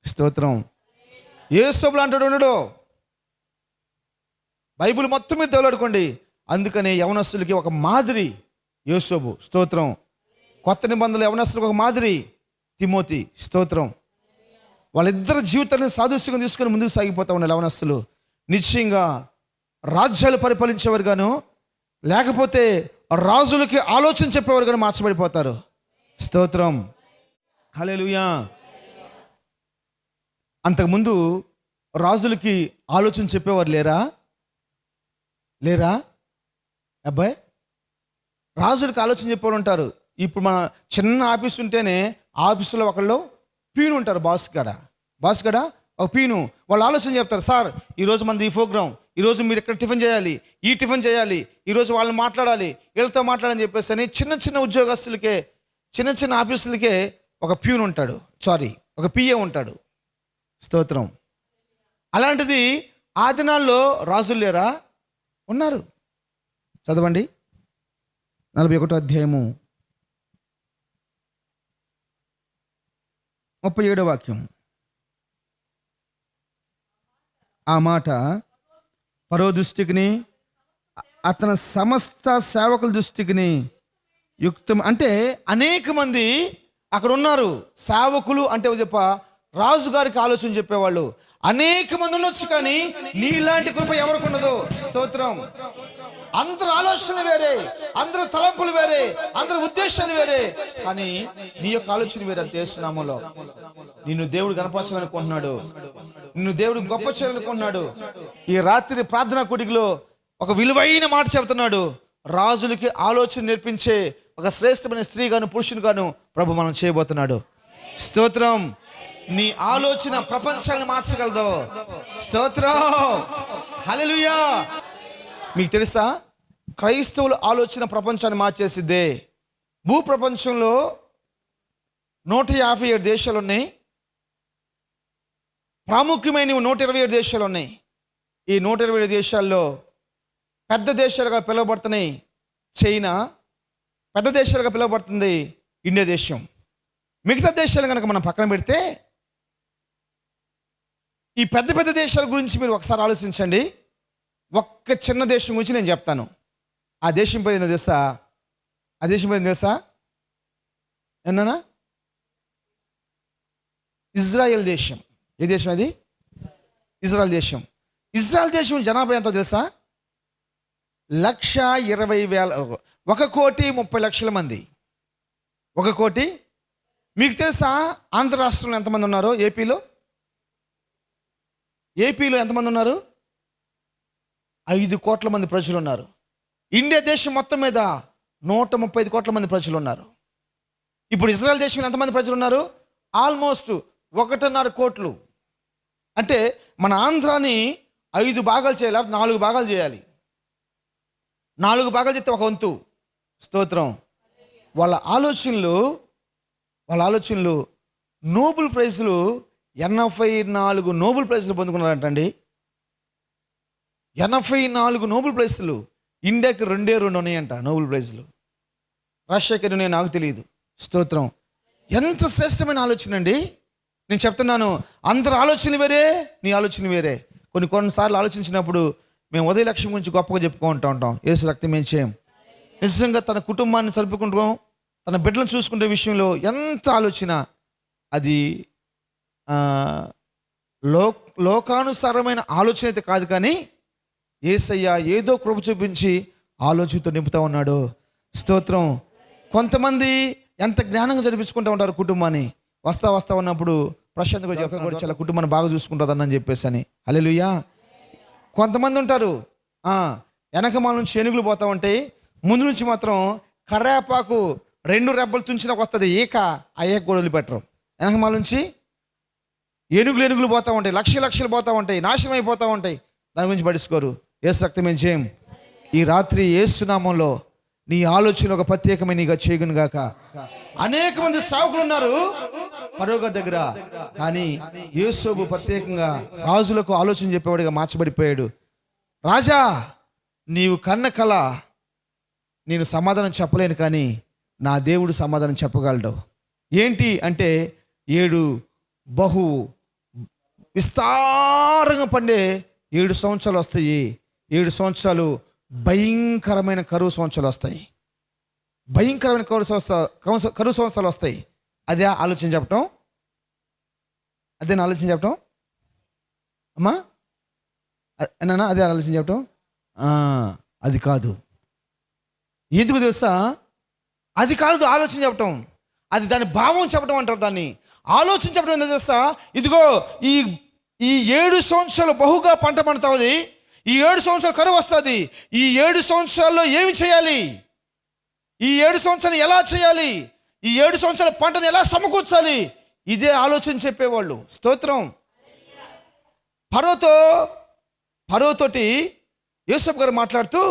స్తోత్రం. యేసోబు లాంటి ఉన్నాడో. బైబిల్ మొత్తం మీరు దేవులాడుకోండి. అందుకనే యవనస్తులకి ఒక మాదిరి యేసోబు. స్తోత్రం. కొత్త నిబంధనలు యవనస్తులకు ఒక మాదిరి తిమోతి. స్తోత్రం. వాళ్ళిద్దరు జీవితాన్ని సాదృశ్యంగా తీసుకొని ముందుకు సాగిపోతా ఉన్నారు యవనస్తులు. నిశ్చయంగా రాజ్యాలు పరిపాలించేవారు గాను, లేకపోతే రాజులకి ఆలోచన చెప్పేవారు గాను మార్చబడిపోతారు. స్తోత్రం. హల్లెలూయా. అంతకుముందు రాజులకి ఆలోచన చెప్పేవారు లేరా అబ్బాయి? రాజులకి ఆలోచన చెప్పేవారు ఉంటారు. ఇప్పుడు మన చిన్న ఆఫీస్ ఉంటేనే ఆఫీసులో ఒకళ్ళు పీను ఉంటారు, బాస్ గడ ఒక పీను. వాళ్ళు ఆలోచన చెప్తారు, సార్ ఈరోజు మనది ఈ ప్రోగ్రామ్, ఈరోజు మీరు ఇక్కడ టిఫిన్ చేయాలి, ఈ టిఫిన్ చేయాలి, ఈరోజు వాళ్ళని మాట్లాడాలి, వీళ్ళతో మాట్లాడని చెప్పేసి అని చిన్న ఉద్యోగస్తులకే, చిన్న ఆఫీసులకే ఒక ప్యూన్ ఉంటాడు, ఒక పిఏ ఉంటాడు. స్తోత్రం. అలాంటిది ఆ దినాల్లో రాజులు లేరా? ఉన్నారు. చదవండి 41వ అధ్యాయము 37వ వాక్యం. ఆ మాట ఫరో దృష్టికిని అతని సమస్త సేవకుల దృష్టికిని యుక్తం. అంటే అనేక మంది అక్కడ ఉన్నారు సేవకులు. అంటే చెప్ప రాజుగారికి ఆలోచన చెప్పేవాళ్ళు, అనేక మంది ఉండొచ్చు, కానీ నీలాంటి కృప ఎవరికి ఉండదు. స్తోత్రం. అందరి ఆలోచనలు వేరే, అందరి తలంపులు వేరే, అందరి ఉద్దేశాలు వేరే, కానీ నీ యొక్క ఆలోచన వేరే. దేశనామంలో నిన్ను దేవుడు కనపరచాలనుకుంటున్నాడు, నిన్ను దేవుడు గొప్ప చేయాలనుకుంటున్నాడు. ఈ రాత్రి ప్రార్థనా కూడికలో ఒక విలువైన మాట చెబుతున్నాడు. రాజులకి ఆలోచన నేర్పించే ఒక శ్రేష్టమైన స్త్రీ గాను పురుషుని గాను ప్రభు మనం చేయబోతున్నాడు. స్తోత్రం. నీ ఆలోచన ప్రపంచాన్ని మార్చగలదు. స్తోత్రం. హల్లెలూయా. మీకు తెలుసా, క్రైస్తవుల ఆలోచన ప్రపంచాన్ని మార్చేసిద్దే. భూ ప్రపంచంలో 157 దేశాలు ఉన్నాయి. ప్రాముఖ్యమైనవి 127 దేశాలు ఉన్నాయి. ఈ 127 దేశాల్లో పెద్ద దేశాలుగా పిలువబడుతున్నాయి చైనా, పెద్ద దేశాలుగా పిలువబడుతుంది ఇండియా దేశం. మిగతా దేశాలు కనుక మనం పక్కన పెడితే, ఈ పెద్ద పెద్ద దేశాల గురించి మీరు ఒకసారి ఆలోచించండి. ఒక్క చిన్న దేశం గురించి నేను చెప్తాను. ఆ దేశం పేరు ఏందో తెలుసా? ఆ దేశం పేరు ఏందో తెలుసా? ఏమన్నా? ఇజ్రాయెల్ దేశం. ఏ దేశం అది? ఇజ్రాయెల్ దేశం. ఇజ్రాయెల్ దేశం జనాభా ఎంతో తెలుసా? 1,20,000, 1,30,00,000 మంది. 1 కోటి. మీకు తెలుసా ఆంధ్ర రాష్ట్రంలో ఎంతమంది ఉన్నారో? ఏపీలో ఎంతమంది ఉన్నారు? 5 కోట్ల మంది ప్రజలు ఉన్నారు. ఇండియా దేశం మొత్తం మీద 135 కోట్ల మంది ప్రజలు ఉన్నారు. ఇప్పుడు ఇజ్రాయెల్ దేశంలో ఎంతమంది ప్రజలు ఉన్నారు? ఆల్మోస్ట్ 1.5 కోట్లు. అంటే మన ఆంధ్రాని 5 భాగాలు చేయాలి, 4 భాగాలు చేయాలి. 4 భాగాలు చేస్తే ఒక వంతు. స్తోత్రం. వాళ్ళ ఆలోచనలు నోబెల్ ప్రైజులు 84 నోబెల్ ప్రైజులు పొందుకున్నారంటండి. 84 నోబెల్ ప్రైజులు. ఇండియాకి 2 ఉన్నాయంట నోబెల్ ప్రైజులు. రష్యాకి ఎన్ని ఉన్నాయో నాకు తెలియదు. స్తోత్రం. ఎంత శ్రేష్టమైన ఆలోచన అండి. నేను చెప్తున్నాను, అందరి ఆలోచన వేరే, నీ ఆలోచన వేరే. కొన్నిసార్లు ఆలోచించినప్పుడు మేము ఉదయ లక్ష్యం గురించి గొప్పగా చెప్పుకుంటూ ఉంటాం. యేసు రక్తం ఏం చేయం. నిజంగా తన కుటుంబాన్ని సరుపుకుంటాం, తన బిడ్డలను చూసుకునే విషయంలో ఎంత ఆలోచన. అది లోకానుసారమైన ఆలోచన అయితే కాదు, కానీ యేసయ్య ఏదో కృప చూపించి ఆలోచనతో నింపుతా ఉన్నాడు. స్తోత్రం. కొంతమంది ఎంత జ్ఞానంగా జరిపించుకుంటూ ఉంటారు కుటుంబాన్ని. వస్తా ఉన్నప్పుడు ప్రశాంత్ కూడా చాలా కుటుంబాన్ని బాగా చూసుకుంటుందని చెప్పేసి అని. హల్లెలూయా. కొంతమంది ఉంటారు, వెనకమాల నుంచి ఏనుగులు పోతా ఉంటాయి, ముందు నుంచి మాత్రం కర్రేపాకు 2 రెబ్బలు తుంచినాక వస్తుంది ఈక. ఆ ఏక కూడా వదిలిపెట్టరు. వెనకమాల నుంచి ఏనుగులు పోతూ ఉంటాయి, లక్షలు పోతూ ఉంటాయి, నాశనం అయిపోతూ ఉంటాయి. దాని గురించి పట్టించుకోరు. యేసు రక్తం ఏం చేయం. ఈ రాత్రి యేసు నామంలో నీ ఆలోచన ఒక ప్రత్యేకమైన నీగా చేయగును గాక. అనేక మంది సేవకులు ఉన్నారు ఫరో దగ్గర, కానీ యోసేపు ప్రత్యేకంగా రాజులకు ఆలోచన చెప్పేవాడిగా మార్చబడిపోయాడు. రాజా, నీవు కన్న కల నేను సమాధానం చెప్పలేను, కానీ నా దేవుడు సమాధానం చెప్పగలడు. ఏంటి అంటే 7 బహు విస్తారంగా పండే 7 సంవత్సరాలు వస్తాయి. 7 సంవత్సరాలు భయంకరమైన కరువు సంవత్సరాలు వస్తాయి. భయంకరమైన కరువు సంవత్సరాలు వస్తాయి. అదే ఆలోచన చెప్పటం అమ్మా అన్నా? అదే ఆలోచన చెప్పటం అది కాదు. ఎందుకు తెలుసా? అది కాదు ఆలోచన చెప్పటం, అది దాని భావం చెప్పడం అంటారు. దాన్ని ఆలోచన చెప్పడం ఎందుకు తెలుసా? ఇదిగో ఈ 7 సంవత్సరాలు బహుగా పంట పండుతుంది, ఈ 7 సంవత్సరాలు కరువు వస్తుంది. ఈ 7 సంవత్సరాల్లో ఏమి చేయాలి, ఈ 7 సంవత్సరాలు ఎలా చేయాలి, ఈ 7 సంవత్సరాల పంటను ఎలా సమకూర్చాలి, ఇదే ఆలోచన చెప్పేవాళ్ళు. స్తోత్రం. ఫరోతోటి యోసేపు గారు మాట్లాడుతూ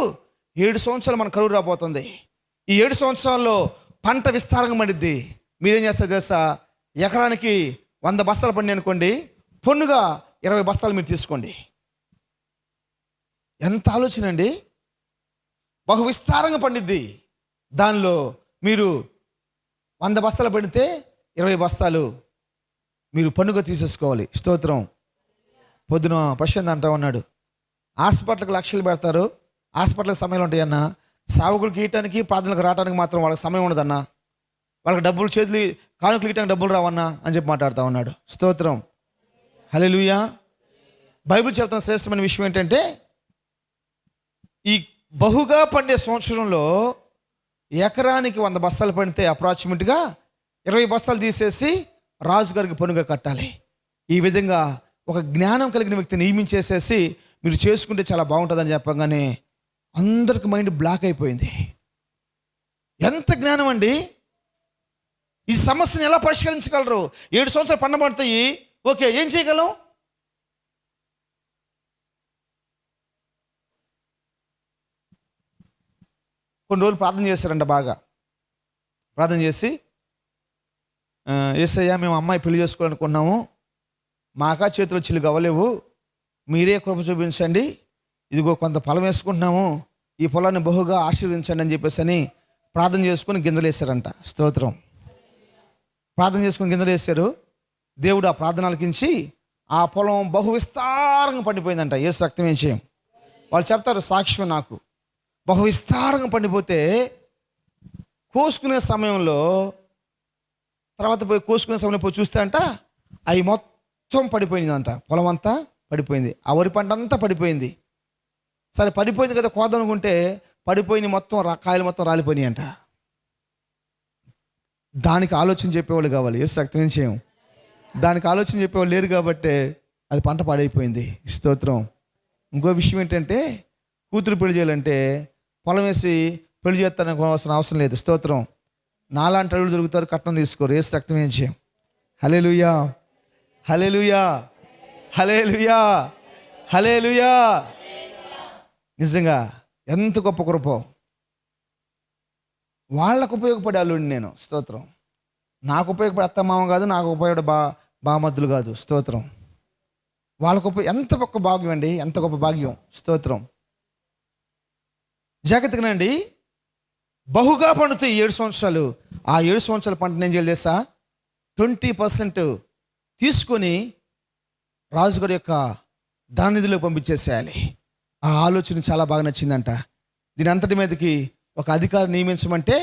7 సంవత్సరాలు మన కరువు రాబోతుంది, ఈ 7 సంవత్సరాల్లో పంట విస్తారంగా పడిద్ది. మీరేం చేస్తారు తెలుసా? ఎకరానికి 100 బస్తాలు పండి అనుకోండి, పొన్నుగా 20 బస్తాలు మీరు తీసుకోండి. ఎంత ఆలోచన అండి. బహు విస్తారంగా పండిద్ది. దానిలో మీరు 100 బస్తాలు పడితే 20 బస్తాలు మీరు పన్నుగా తీసేసుకోవాలి. స్తోత్రం. పొద్దున ప్రశాంత్ అంటా ఉన్నాడు, హాస్పిటల్కి లక్షలు పెడతారు, హాస్పిటల్కి సమయాలు ఉంటాయన్న, సావుకులు గీయటానికి ప్రార్థనలకు రావడానికి మాత్రం వాళ్ళకి సమయం ఉండదన్నా, వాళ్ళకి డబ్బులు చేతులు కానుకలు గీయటానికి డబ్బులు రావన్నా అని చెప్పి మాట్లాడుతూ ఉన్నాడు. స్తోత్రం. హల్లెలూయా. బైబిల్ చెప్తున్న శ్రేష్టమైన విషయం ఏంటంటే, ఈ బహుగా పండే సంవత్సరంలో ఎకరానికి 100 బస్తాలు పండితే అప్రాక్సిమేట్గా 20 బస్తాలు తీసేసి రాజుగారికి పనుగా కట్టాలి. ఈ విధంగా ఒక జ్ఞానం కలిగిన వ్యక్తిని నియమించేసేసి మీరు చేసుకుంటే చాలా బాగుంటుందని చెప్పగానే అందరికి మైండ్ బ్లాక్ అయిపోయింది. ఎంత జ్ఞానం అండి! ఈ సమస్యను ఎలా పరిష్కరించగలరు? 7 సంవత్సరాలు పండబడతాయి, ఓకే, ఏం చేయగలం? కొన్ని రోజులు ప్రార్థన చేశారంట, బాగా ప్రార్థన చేసి, యేసయ్య మేము అమ్మాయి పెళ్లి చేసుకోవాలనుకున్నాము, మాకా చేతిలో చిల్లు అవ్వలేవు, మీరే కృప చూపించండి, ఇదిగో కొంత పొలం వేసుకుంటున్నాము, ఈ పొలాన్ని బహుగా ఆశీర్వదించండి అని చెప్పేసి అని ప్రార్థన చేసుకుని గింజలు వేశారంట. స్తోత్రం. ప్రార్థన చేసుకుని గింజలు వేశారు. దేవుడు ఆ ప్రార్థన ఆలకించి ఆ పొలం బహు విస్తారంగా పండిపోయిందంట. యేసు రక్తం ఏం చేయం. వాళ్ళు చెప్తారు సాక్ష్యం, నాకు బహు విస్తారంగా పండిపోతే కోసుకునే సమయంలో, తర్వాత పోయి కోసుకునే సమయంలో పోయి చూస్తే అంట అవి మొత్తం పడిపోయిందంట. పొలం అంతా పడిపోయింది, ఆ వరి పంట అంతా పడిపోయింది. సరే పడిపోయింది కదా కోదనుకుంటే, పడిపోయిన మొత్తం కాయలు మొత్తం రాలిపోయినాయి అంట. దానికి ఆలోచన చెప్పేవాళ్ళు కావాలి. యేసు రక్తం ఏం చేయం. దానికి ఆలోచన చెప్పేవాళ్ళు లేరు కాబట్టి అది పంట పాడైపోయింది. స్తోత్రం. ఇంకో విషయం ఏంటంటే, కూతురు పెళ్లి చేయాలంటే పొలం వేసి పెళ్లి చేస్తానికి అవసరం లేదు. స్తోత్రం. నాలాంటి అడుగులు దొరుకుతారు, కట్నం తీసుకోరు. యేసు రక్తం ఏం చేయం. హల్లెలూయా, హల్లెలూయా, హల్లెలూయా, హల్లెలూయా. నిజంగా ఎంత గొప్ప కృప. వాళ్ళకు ఉపయోగపడే అల్లుడిని నేను. స్తోత్రం. నాకు ఉపయోగపడే అత్తమామ కాదు, నాకు ఉపయోగపడే బామద్దులు కాదు. స్తోత్రం. వాళ్ళకు ఎంత గొప్ప భాగ్యం అండి, ఎంత గొప్ప భాగ్యం. స్తోత్రం. జాగ్రత్తగానండి, బహుగా పండుతాయి 7 సంవత్సరాలు. ఆ 7 సంవత్సరాల పంటను ఏం చేయాలి తెలుసా? 20% తీసుకొని రాజుగారి యొక్క ధననిధిలో పంపించేసేయాలి. ఆ ఆలోచన చాలా బాగా నచ్చిందంట. దీని అంతటి మీదకి ఒక అధికారం నియమించమంటే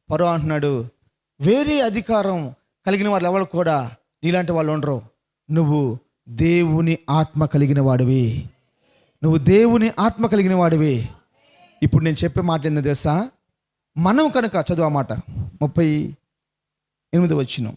ఫరో అంటున్నాడు, వేరే అధికారం కలిగిన వాళ్ళు ఎవరు కూడా నీలాంటి వాళ్ళు ఉండరు, నువ్వు దేవుని ఆత్మ కలిగిన వాడివి, నువ్వు దేవుని ఆత్మ కలిగిన వాడివి. ఇప్పుడు నేను చెప్పే మాట ఏందో తెలుసా? మనం కనుక చదువు ఆ మాట 38 వచనం.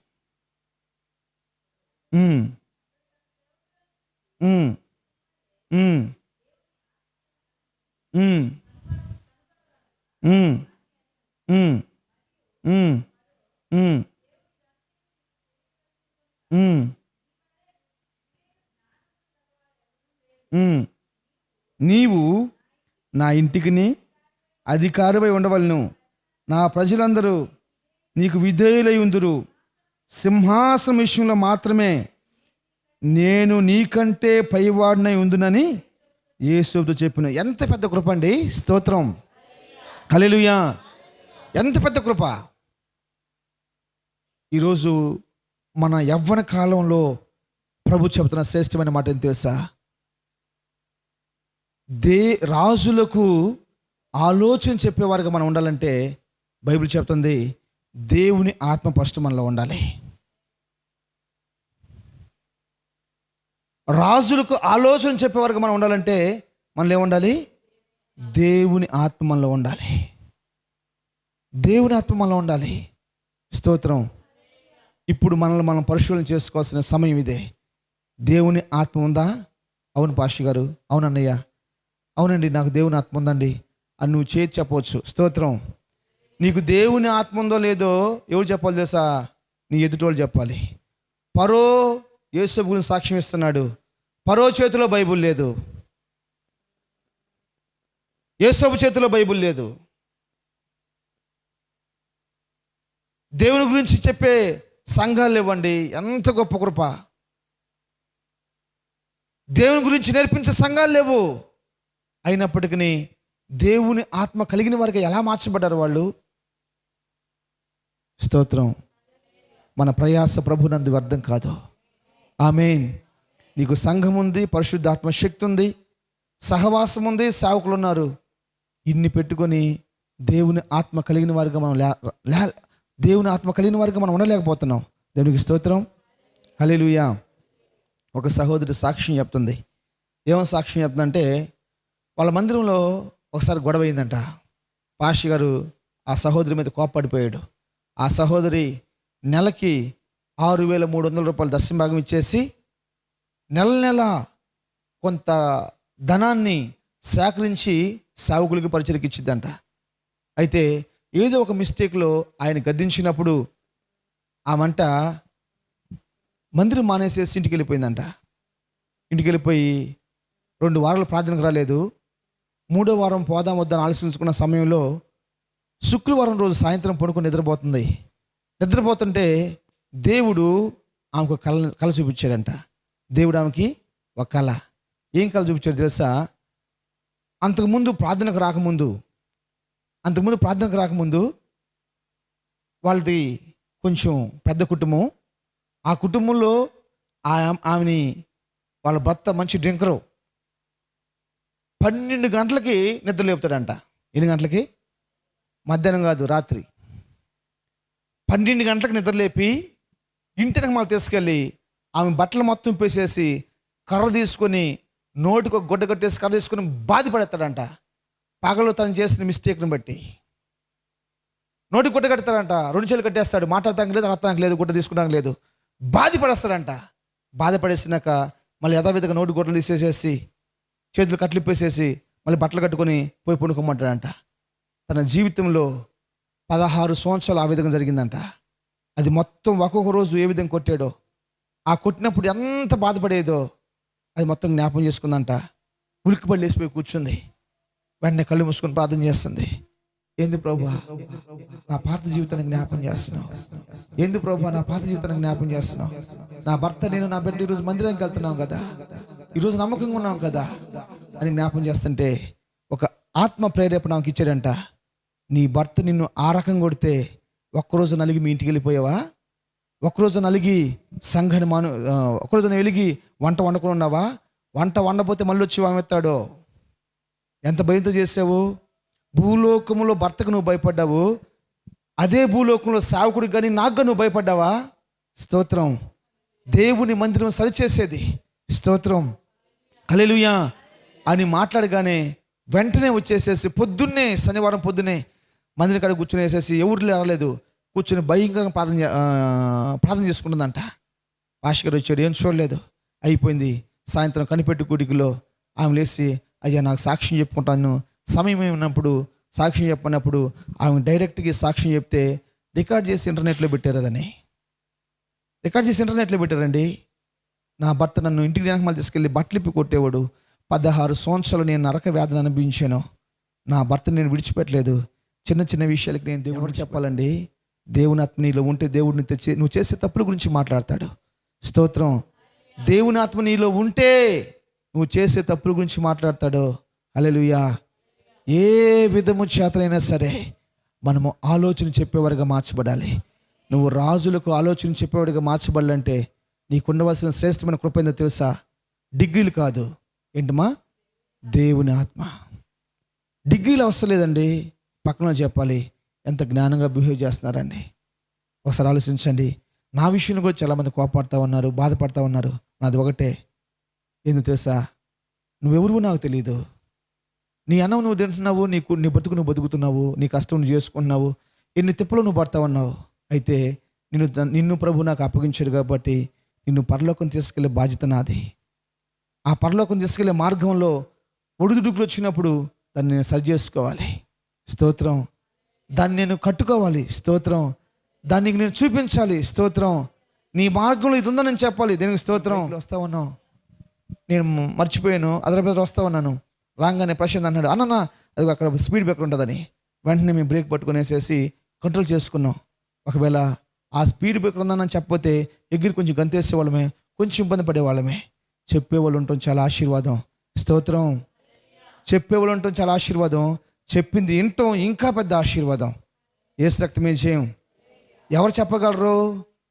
నీవు నా ఇంటికిని అధికారివై ఉండవలను, నా ప్రజలందరూ నీకు విధేయులై ఉందురు, సింహాసనం విషయంలో మాత్రమే నేను నీకంటే పైవాడినై ఉందునని యేసుతో చెప్పిన. ఎంత పెద్ద కృప అండి. స్తోత్రం. హల్లెలూయా. ఎంత పెద్ద కృప. ఈరోజు మన యవ్వన కాలంలో ప్రభు చెబుతున్న శ్రేష్టమైన మాట ఏం తెలుసా? రాజులకు ఆలోచన చెప్పేవారుగా మనం ఉండాలంటే బైబిల్ చెప్తుంది దేవుని ఆత్మ ఫస్ట్ మనలో ఉండాలి. రాజులకు ఆలోచన చెప్పేవారుగా మనం ఉండాలంటే మనలో ఏముండాలి? దేవుని ఆత్మ మనలో ఉండాలి. దేవుని ఆత్మ మనలో ఉండాలి. స్తోత్రం. ఇప్పుడు మనల్ని మనం పరిశీలన చేసుకోవాల్సిన సమయం ఇదే. దేవుని ఆత్మ ఉందా? అవును పాస్టర్ గారు, అవునన్నయ్య, అవునండి నాకు దేవుని ఆత్మ ఉందండి అని నువ్వు చేతి చెప్పవచ్చు. స్తోత్రం. నీకు దేవుని ఆత్మ ఉందో లేదో ఎవరు చెప్పాలి తెలుసా? నీ ఎదుటోళ్ళు చెప్పాలి. ఫరో యేసు గురించి సాక్ష్యం ఇస్తున్నాడు. ఫరో చేతిలో బైబుల్ లేదు, యేసు చేతిలో బైబుల్ లేదు. దేవుని గురించి చెప్పే సంఘాలు లేవండి. ఎంత గొప్ప కృప. దేవుని గురించి నేర్పించే సంఘాలు లేవు. అయినప్పటికీ దేవుని ఆత్మ కలిగిన వారికి ఎలా మార్చబడ్డారు వాళ్ళు. స్తోత్రం. మన ప్రయాస ప్రభునందు వ్యర్థం కాదు. ఆమేన్. నీకు సంఘం ఉంది, పరిశుద్ధాత్మ శక్తి ఉంది, సహవాసం ఉంది, సేవకులు ఉన్నారు. ఇన్ని పెట్టుకొని దేవుని ఆత్మ కలిగిన వారిగా మనం దేవుని ఆత్మ కలిగిన వారిగా మనం ఉండలేకపోతున్నాం. దేవునికి స్తోత్రం. హల్లెలూయా. ఒక సహోదరి సాక్ష్యం చెప్తుంది. ఏమని సాక్ష్యం చెప్తుందంటే, వాళ్ళ మందిరంలో ఒకసారి గొడవ అయిందంట. పాస్టర్ గారు ఆ సహోదరి మీద కోప్పడిపోయాడు. ఆ సహోదరి నెలకి 6,300 రూపాయలు దశంభాగం ఇచ్చేసి నెల నెల కొంత ధనాన్ని సేకరించి సేవకులకి పరిచయకి ఇచ్చిద్దంట. అయితే ఏదో ఒక మిస్టేక్లో ఆయన గద్దించినప్పుడు ఆ మంట మందిరం మానేసేసి ఇంటికి వెళ్ళిపోయిందంట. ఇంటికి వెళ్ళిపోయి 2 వారాలు ప్రార్థనకు రాలేదు. 3వ వారం పోదాం వద్దని ఆలోచించుకున్న సమయంలో శుక్రవారం రోజు సాయంత్రం పడుకొని నిద్రపోతుంది. నిద్రపోతుంటే దేవుడు ఆమెకు కళ చూపించాడంట. దేవుడు ఆమెకి ఒక కళ. ఏం కళ చూపించాడు తెలుసా? అంతకుముందు ప్రార్థనకు రాకముందు వాళ్ళది కొంచెం పెద్ద కుటుంబం. ఆ కుటుంబంలో ఆమెని వాళ్ళ భర్త మంచి డ్రింకరు. 12 గంటలకి నిద్ర లేపుతాడంట. ఎన్ని గంటలకి? మధ్యాహ్నం కాదు, రాత్రి 12 గంటలకు నిద్ర లేపి ఇంటికి మళ్ళీ తీసుకెళ్ళి ఆమె బట్టలు మొత్తం పేసేసి కర్ర తీసుకొని నోటికి ఒక గుడ్డ కట్టేసి కర్ర తీసుకొని బాధపడతాడంట. పగలు తను చేసిన మిస్టేక్ని బట్టి నోటికి గుడ్డ కడతాడంట. 2 చేతులు కట్టేస్తాడు. మాట్లాడటానికి లేదు, అర్థానికి లేదు, గుడ్డ తీసుకోవడానికి లేదు. బాధపడేస్తాడంట. బాధపడేసినాక మళ్ళీ యథావిధిగా నోటి గుడ్డలు తీసేసేసి చేతులు కట్లిప్పేసేసి మళ్ళీ బట్టలు కట్టుకొని పోయి పడుకోమంటాడంట. తన జీవితంలో 16 సంవత్సరాలు ఆ విధంగా జరిగిందంట. అది మొత్తం ఒక్కొక్క రోజు ఏ విధంగా కొట్టాడో, ఆ కొట్టినప్పుడు ఎంత బాధపడేదో అది మొత్తం జ్ఞాపం చేసుకుందంట. ఉలిక్కిపడి లేసిపోయి కూర్చుంది. వెంటనే కళ్ళు మూసుకొని ప్రార్థన చేస్తుంది. ఏంది ప్రభువా నా పాత జీవితాన్ని జ్ఞాపం చేస్తున్నావు? ఏంది ప్రభువా నా పాత జీవితాన్ని జ్ఞాపం చేస్తున్నావు? నా భర్త నేను నా బిడ్డ ఈరోజు మందిరానికి వెళ్తున్నాం కదా, ఈరోజు నమ్మకంగా ఉన్నాం కదా అని జ్ఞాపం చేస్తుంటే ఒక ఆత్మ ప్రేరేపణ ఆమెకి ఇచ్చాడంట. నీ భర్త నిన్ను ఆ రకం కొడితే ఒక్కరోజు నలిగి మీ ఇంటికి వెళ్ళిపోయావా? ఒక్కరోజు నలిగి సంఘాన్ని ఒక్కరోజు వెలిగి వంట వండకుండా ఉన్నావా? వంట వండపోతే మళ్ళీ వచ్చి వామెత్తాడో? ఎంత భయంతో చేసావు? భూలోకంలో భర్తకు నువ్వు భయపడ్డావు, అదే భూలోకంలో సేవకుడికి కానీ నాకు నువ్వు భయపడ్డావా? స్తోత్రం. దేవుని మందిరం సరిచేసేది. స్తోత్రం, హల్లెలూయా అని మాట్లాడగానే వెంటనే వచ్చేసేసి పొద్దున్నే, శనివారం పొద్దున్నే మందిరం కాడ కూర్చొని వేసేసి ఎవరు రాలేదు, కూర్చొని భయంకరంగా ప్రార్థన చేసుకుంటుందంట. పాస్టర్ గారు వచ్చాడు, ఏం చూడలేదు, అయిపోయింది. సాయంత్రం కనిపెట్టు గుడికిలో ఆమె లేచి, అయ్యా నాకు సాక్ష్యం చెప్పుకుంటాను, సమయం ఉన్నప్పుడు సాక్ష్యం చెప్పినప్పుడు ఆమె డైరెక్ట్గా సాక్ష్యం చెప్తే రికార్డ్ చేసి ఇంటర్నెట్లో పెట్టారు. అదని రికార్డ్ చేసి ఇంటర్నెట్లో పెట్టారండి. నా భర్త నన్ను ఇంటికి మళ్ళీ తీసుకెళ్ళి బట్టలిప్పి కొట్టేవాడు. 16 సంవత్సరాలు నేను నరక వ్యాధిని అనుభవించాను. నా భర్త నేను విడిచిపెట్టలేదు. చిన్న చిన్న విషయాలకి నేను దేవుడు చెప్పాలండి. దేవుని ఆత్మ నీలో ఉంటే దేవుడిని తెచ్చి నువ్వు చేసే తప్పుల గురించి మాట్లాడతాడు. స్తోత్రం. దేవుని ఆత్మ నీలో ఉంటే నువ్వు చేసే తప్పుల గురించి మాట్లాడతాడు. హల్లెలూయా. ఏ విధము చేతనైనా సరే మనము ఆలోచన చెప్పేవారుగా మార్చబడాలి. నువ్వు రాజులకు ఆలోచన చెప్పేవాడిగా మార్చబడాలంటే నీకు ఉండవలసిన శ్రేష్టమైన కృప ఏందో తెలుసా? డిగ్రీలు కాదు, ఏంటమ్మా? దేవుని ఆత్మ. డిగ్రీలు అవసరం లేదండి. పక్కన చెప్పాలి ఎంత జ్ఞానంగా బిహేవ్ చేస్తున్నారండి. ఒకసారి ఆలోచించండి. నా విషయంలో కూడా చాలామంది కోపపడతా ఉన్నారు, బాధపడతా ఉన్నారు. నాది ఒకటే, ఏందో తెలుసా? నువ్వెవరు నాకు తెలియదు. నీ అన్నం నువ్వు తింటున్నావు, నీ బతుకు నువ్వు బతుకుతున్నావు, నీ కష్టం నువ్వు చేసుకుంటున్నావు, ఎన్ని తిప్పలు నువ్వు పడతా ఉన్నావు. అయితే నిన్ను ప్రభు నాకు అప్పగించాడు కాబట్టి నిన్ను పరలోకం తీసుకెళ్లే బాధ్యత నాది. ఆ పరలోకం తీసుకెళ్లే మార్గంలో ఒడిదుడుకులు వచ్చినప్పుడు దాన్ని నేను సరి చేసుకోవాలి. స్తోత్రం. దాన్ని నేను కట్టుకోవాలి. స్తోత్రం. దానికి నేను చూపించాలి. స్తోత్రం. నీ మార్గంలో ఇది ఉందని నేను చెప్పాలి. దీనికి స్తోత్రం. వస్తా ఉన్నావు, నేను మర్చిపోయాను, అదరబెదర వస్తా ఉన్నాను. రాగానే ప్రశాంత్ అన్నాడు, అన్న అది అక్కడ స్పీడ్ బ్రేకర్ ఉంటుందని. వెంటనే మేము బ్రేక్ పట్టుకునేసేసి కంట్రోల్ చేసుకున్నాం. ఒకవేళ ఆ స్పీడ్ బ్రేకర్ ఉందని చెప్పకపోతే ఎగిరి కొంచెం గంతేసేవాళ్ళమే, కొంచెం ఇబ్బంది పడేవాళ్ళమే. చెప్పేవాళ్ళు ఉండటం చాలా ఆశీర్వాదం. స్తోత్రం. చెప్పేవాళ్ళు ఉండటం చాలా ఆశీర్వాదం. చెప్పింది వినటం ఇంకా పెద్ద ఆశీర్వాదం. యేసు రక్తమే జయం. ఎవరు చెప్పగలరు?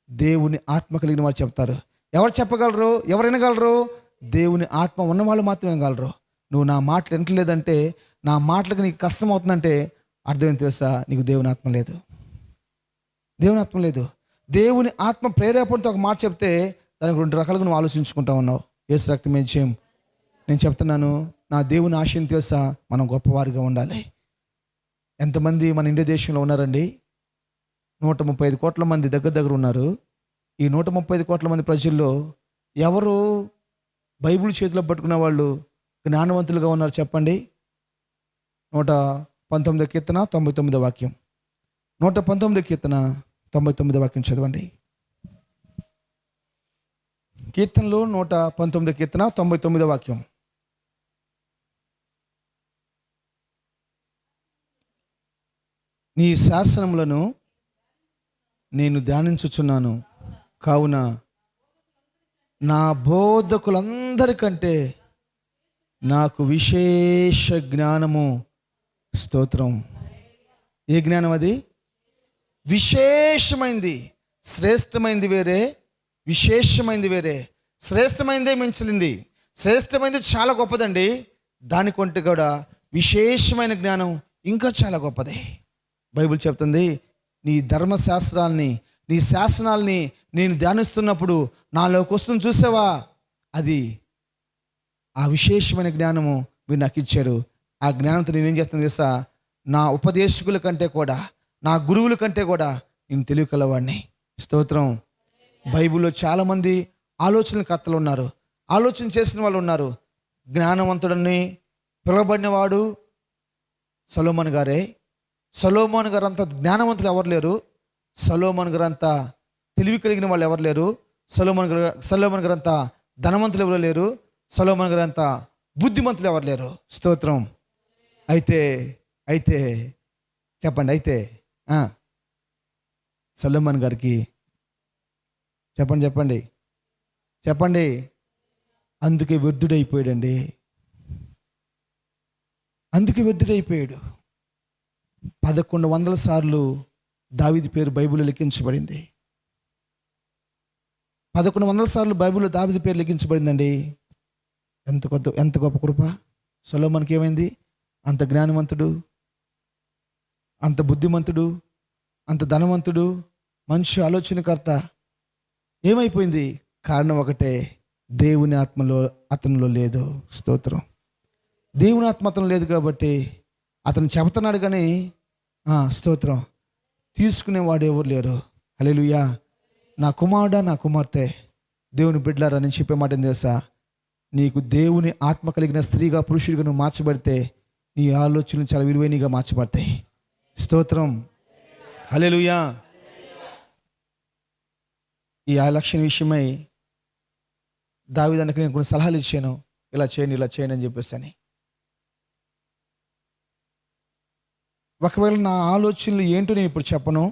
దేవుని ఆత్మ కలిగిన వారు చెప్తారు. ఎవరు చెప్పగలరు? ఎవరు వినగలరు? దేవుని ఆత్మ ఉన్నవాళ్ళు మాత్రమే వినగలరు. నువ్వు నా మాటలు వినట్లేదంటే, నా మాటలకు నీకు కష్టం అవుతుందంటే అర్థం ఏం తెలుసా? నీకు దేవుని ఆత్మ లేదు. దేవుని ఆత్మ లేదు. దేవుని ఆత్మ ప్రేరేపణతో ఒక మాట చెప్తే దానికి 2 రకాలుగా నువ్వు ఆలోచించుకుంటా ఉన్నావు. యేసు రక్తమే జయం. నేను చెప్తున్నాను, నా దేవుని ఆశయం తెలుసా? మనం గొప్పవారిగా ఉండాలి. ఎంతమంది మన ఇండియా దేశంలో ఉన్నారండి? 135 కోట్ల మంది దగ్గర ఉన్నారు. ఈ 135 కోట్ల మంది ప్రజల్లో ఎవరు బైబిల్ చేతిలో పట్టుకున్న వాళ్ళు జ్ఞానవంతులుగా ఉన్నారు చెప్పండి? 119 కీర్తన 99 వాక్యం. 119 కీర్తన 99 వాక్యం చదవండి. కీర్తనలో 119 కీర్తన 99 వాక్యం. నీ శాసనములను నేను ధ్యానించుచున్నాను, కావున నా బోధకులందరికంటే నాకు విశేష జ్ఞానము. స్తోత్రం. ఏ జ్ఞానం అది? విశేషమైంది. శ్రేష్టమైంది వేరే, విశేషమైంది వేరే. శ్రేష్టమైందే మించలింది. శ్రేష్టమైంది చాలా గొప్పదండి. దానికంటే కూడా విశేషమైన జ్ఞానం ఇంకా చాలా గొప్పది. బైబిల్ చెప్తుంది, నీ ధర్మశాస్త్రాల్ని, నీ శాసనాల్ని నేను ధ్యానిస్తున్నప్పుడు నాలోకి వస్తుంది చూసావా, అది ఆ విశేషమైన జ్ఞానము మీరు నాకు ఇచ్చారు. ఆ జ్ఞానంతో నేనేం చేస్తాను తెలుసా? నా ఉపదేశకుల కంటే కూడా, నా గురువుల కంటే కూడా నేను తెలివి కలవాడిని. స్తోత్రం. బైబిల్లో చాలామంది ఆలోచనకర్తలు ఉన్నారు, ఆలోచన చేసిన వాళ్ళు ఉన్నారు. జ్ఞానవంతుడని పిలువబడిన వాడు సొలొమోను గారే. సొలొమోను గారు అంత జ్ఞానవంతులు ఎవరు లేరు. సొలొమోను గారు అంత తెలివి కలిగిన వాళ్ళు ఎవరు లేరు. సొలొమోను గారు అంత ధనవంతులు ఎవరు లేరు. సొలొమోను గారు అంత బుద్ధిమంతులు ఎవరు లేరు. స్తోత్రం. అయితే చెప్పండి, అయితే సొలొమోను గారికి చెప్పండి అందుకే వ్యర్థుడైపోయాడండి. అందుకే వ్యర్థుడైపోయాడు. 1100 సార్లు దావీదు పేరు బైబిల్లో లిఖించబడింది. 1100 సార్లు బైబిల్లో దావీదు పేరు లిఖించబడిందండి. ఎంత గొప్ప కృప. సొలొమోనుకి ఏమైంది? అంత జ్ఞానవంతుడు, అంత బుద్ధిమంతుడు, అంత ధనవంతుడు, మంచి ఆలోచనకర్త. ఏమైపోయింది? కారణం ఒకటే, దేవుని ఆత్మలో అతనిలో లేదు. స్తోత్రం. దేవుని ఆత్మ అతను లేదు కాబట్టి అతను చెబుతున్నాడు కానీ స్తోత్రం తీసుకునేవాడు ఎవరు లేరు. హల్లెలూయా. నా కుమారుడా, నా కుమార్తె, దేవుని బిడ్డలారా, నేను చెప్పే మాట ఏం తెలుసా? నీకు దేవుని ఆత్మ కలిగిన స్త్రీగా, పురుషుడిగా నువ్వు మార్చబడితే నీ ఆలోచనలు చాలా విలువైనగా మార్చబడతాయి. స్తోత్రం. హల్లెలూయా. ఈ ఎలక్షన్ విషయమై దావీదుకి నేను కొన్ని సలహాలు ఇచ్చాను, ఇలా చేయండి అని చెప్పేసి. ఒకవేళ నా ఆలోచనలు ఏంటో నేను ఇప్పుడు చెప్పను.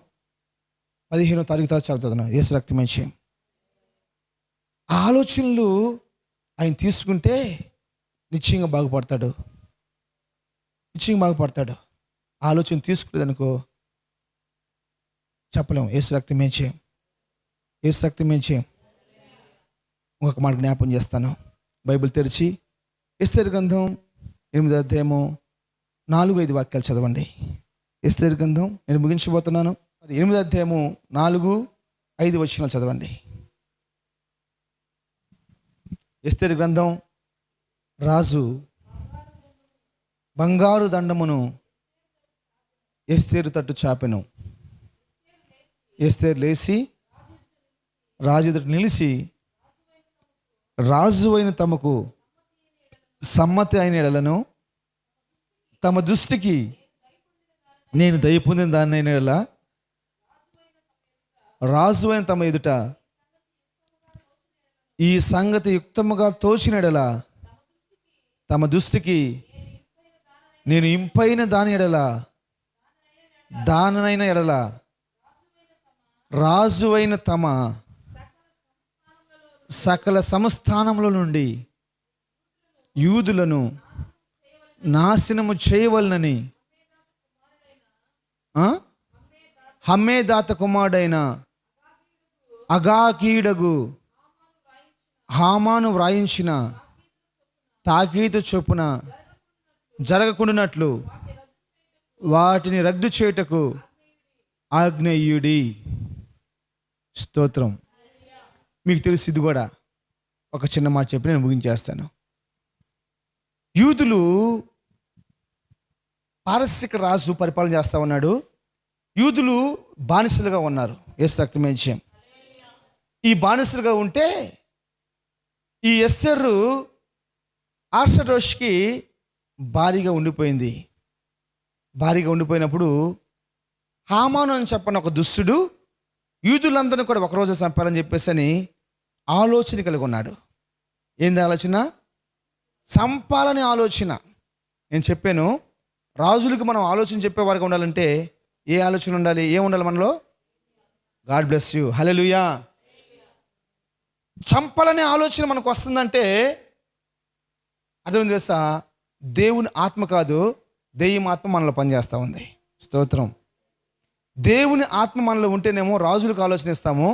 15వ తారీఖు తర్వాత చదువుతాను. యేసు రక్తమై చేయం. ఆ ఆలోచనలు ఆయన తీసుకుంటే నిశ్చయంగా బాగుపడతాడు. ఆలోచన తీసుకునేదనుకో చెప్పలేము. యేసు రక్తమై చేయం. ఇంకొక మాట జ్ఞాపం చేస్తాను. బైబిల్ తెరిచి ఎస్తేరు గ్రంథం 8వ అధ్యాయము 4-5 వాక్యాలు చదవండి. ఎస్తేరు గ్రంథం, నేను ముగించబోతున్నాను. 8వ అధ్యాయము 4-5 వచనాలు చదవండి. ఎస్తేరు గ్రంథం. రాజు బంగారు దండమును ఎస్తేరు తట్టు చాపెను. ఎస్తేరు లేచి రాజు ఎదుట నిలిచి, రాజు అయిన తమకు సమ్మతి అయిన ఎడలను, తమ దృష్టికి నేను దయ పొందిన దాన్ని అయిన ఎడల, రాజు అయిన తమ ఎదుట ఈ సంగతి యుక్తముగా తోచిన ఎడల, తమ దృష్టికి నేను ఇంపైన దాని ఎడల, దానైన ఎడల, రాజు అయిన తమ సకల సంస్థానముల నుండి యూదులను నాశనము చేయవలనని హమ్మేదాత కుమారుడైన అగాకీయుడగు హామాను వ్రాయించిన తాకీదు చొప్పున జరగకుండానట్లు వాటిని రద్దు చేయుటకు ఆజ్ఞేయుడి. స్తోత్రం. మీకు తెలుసు, ఇది కూడా ఒక చిన్న మాట చెప్పి నేను ముగించేస్తాను. యూదులు పారసిక రాజు పరిపాలన చేస్తూ ఉన్నాడు. యూదులు బానిసలుగా ఉన్నారు. యేసు రక్తమేంచేం ఈ బానిసలుగా ఉంటే ఈ ఎస్తెరు ఆర్షరోష్కి భారీగా ఉండిపోయింది. భారీగా ఉండిపోయినప్పుడు హామాను అని చెప్పని ఒక దుష్టుడు యూదులందరినీ కూడా ఒకరోజు చంపాలని చెప్పేసి అని ఆలోచన కలిగి ఉన్నాడు. ఏంది ఆలోచన? చంపాలని ఆలోచన. నేను చెప్పాను, రాజులకు మనం ఆలోచన చెప్పేవారుగా ఉండాలంటే ఏ ఆలోచన ఉండాలి? ఏముండాలి మనలో? గాడ్ బ్లెస్ యూ, హల్లెలూయా. చంపాలనే ఆలోచన మనకు వస్తుందంటే అదేం తెలుసా? దేవుని ఆత్మ కాదు, దెయ్యం ఆత్మ మనలో పనిచేస్తూ ఉంది. స్తోత్రం. దేవుని ఆత్మ మనలో ఉంటేనేమో రాజులకు ఆలోచనిస్తాము,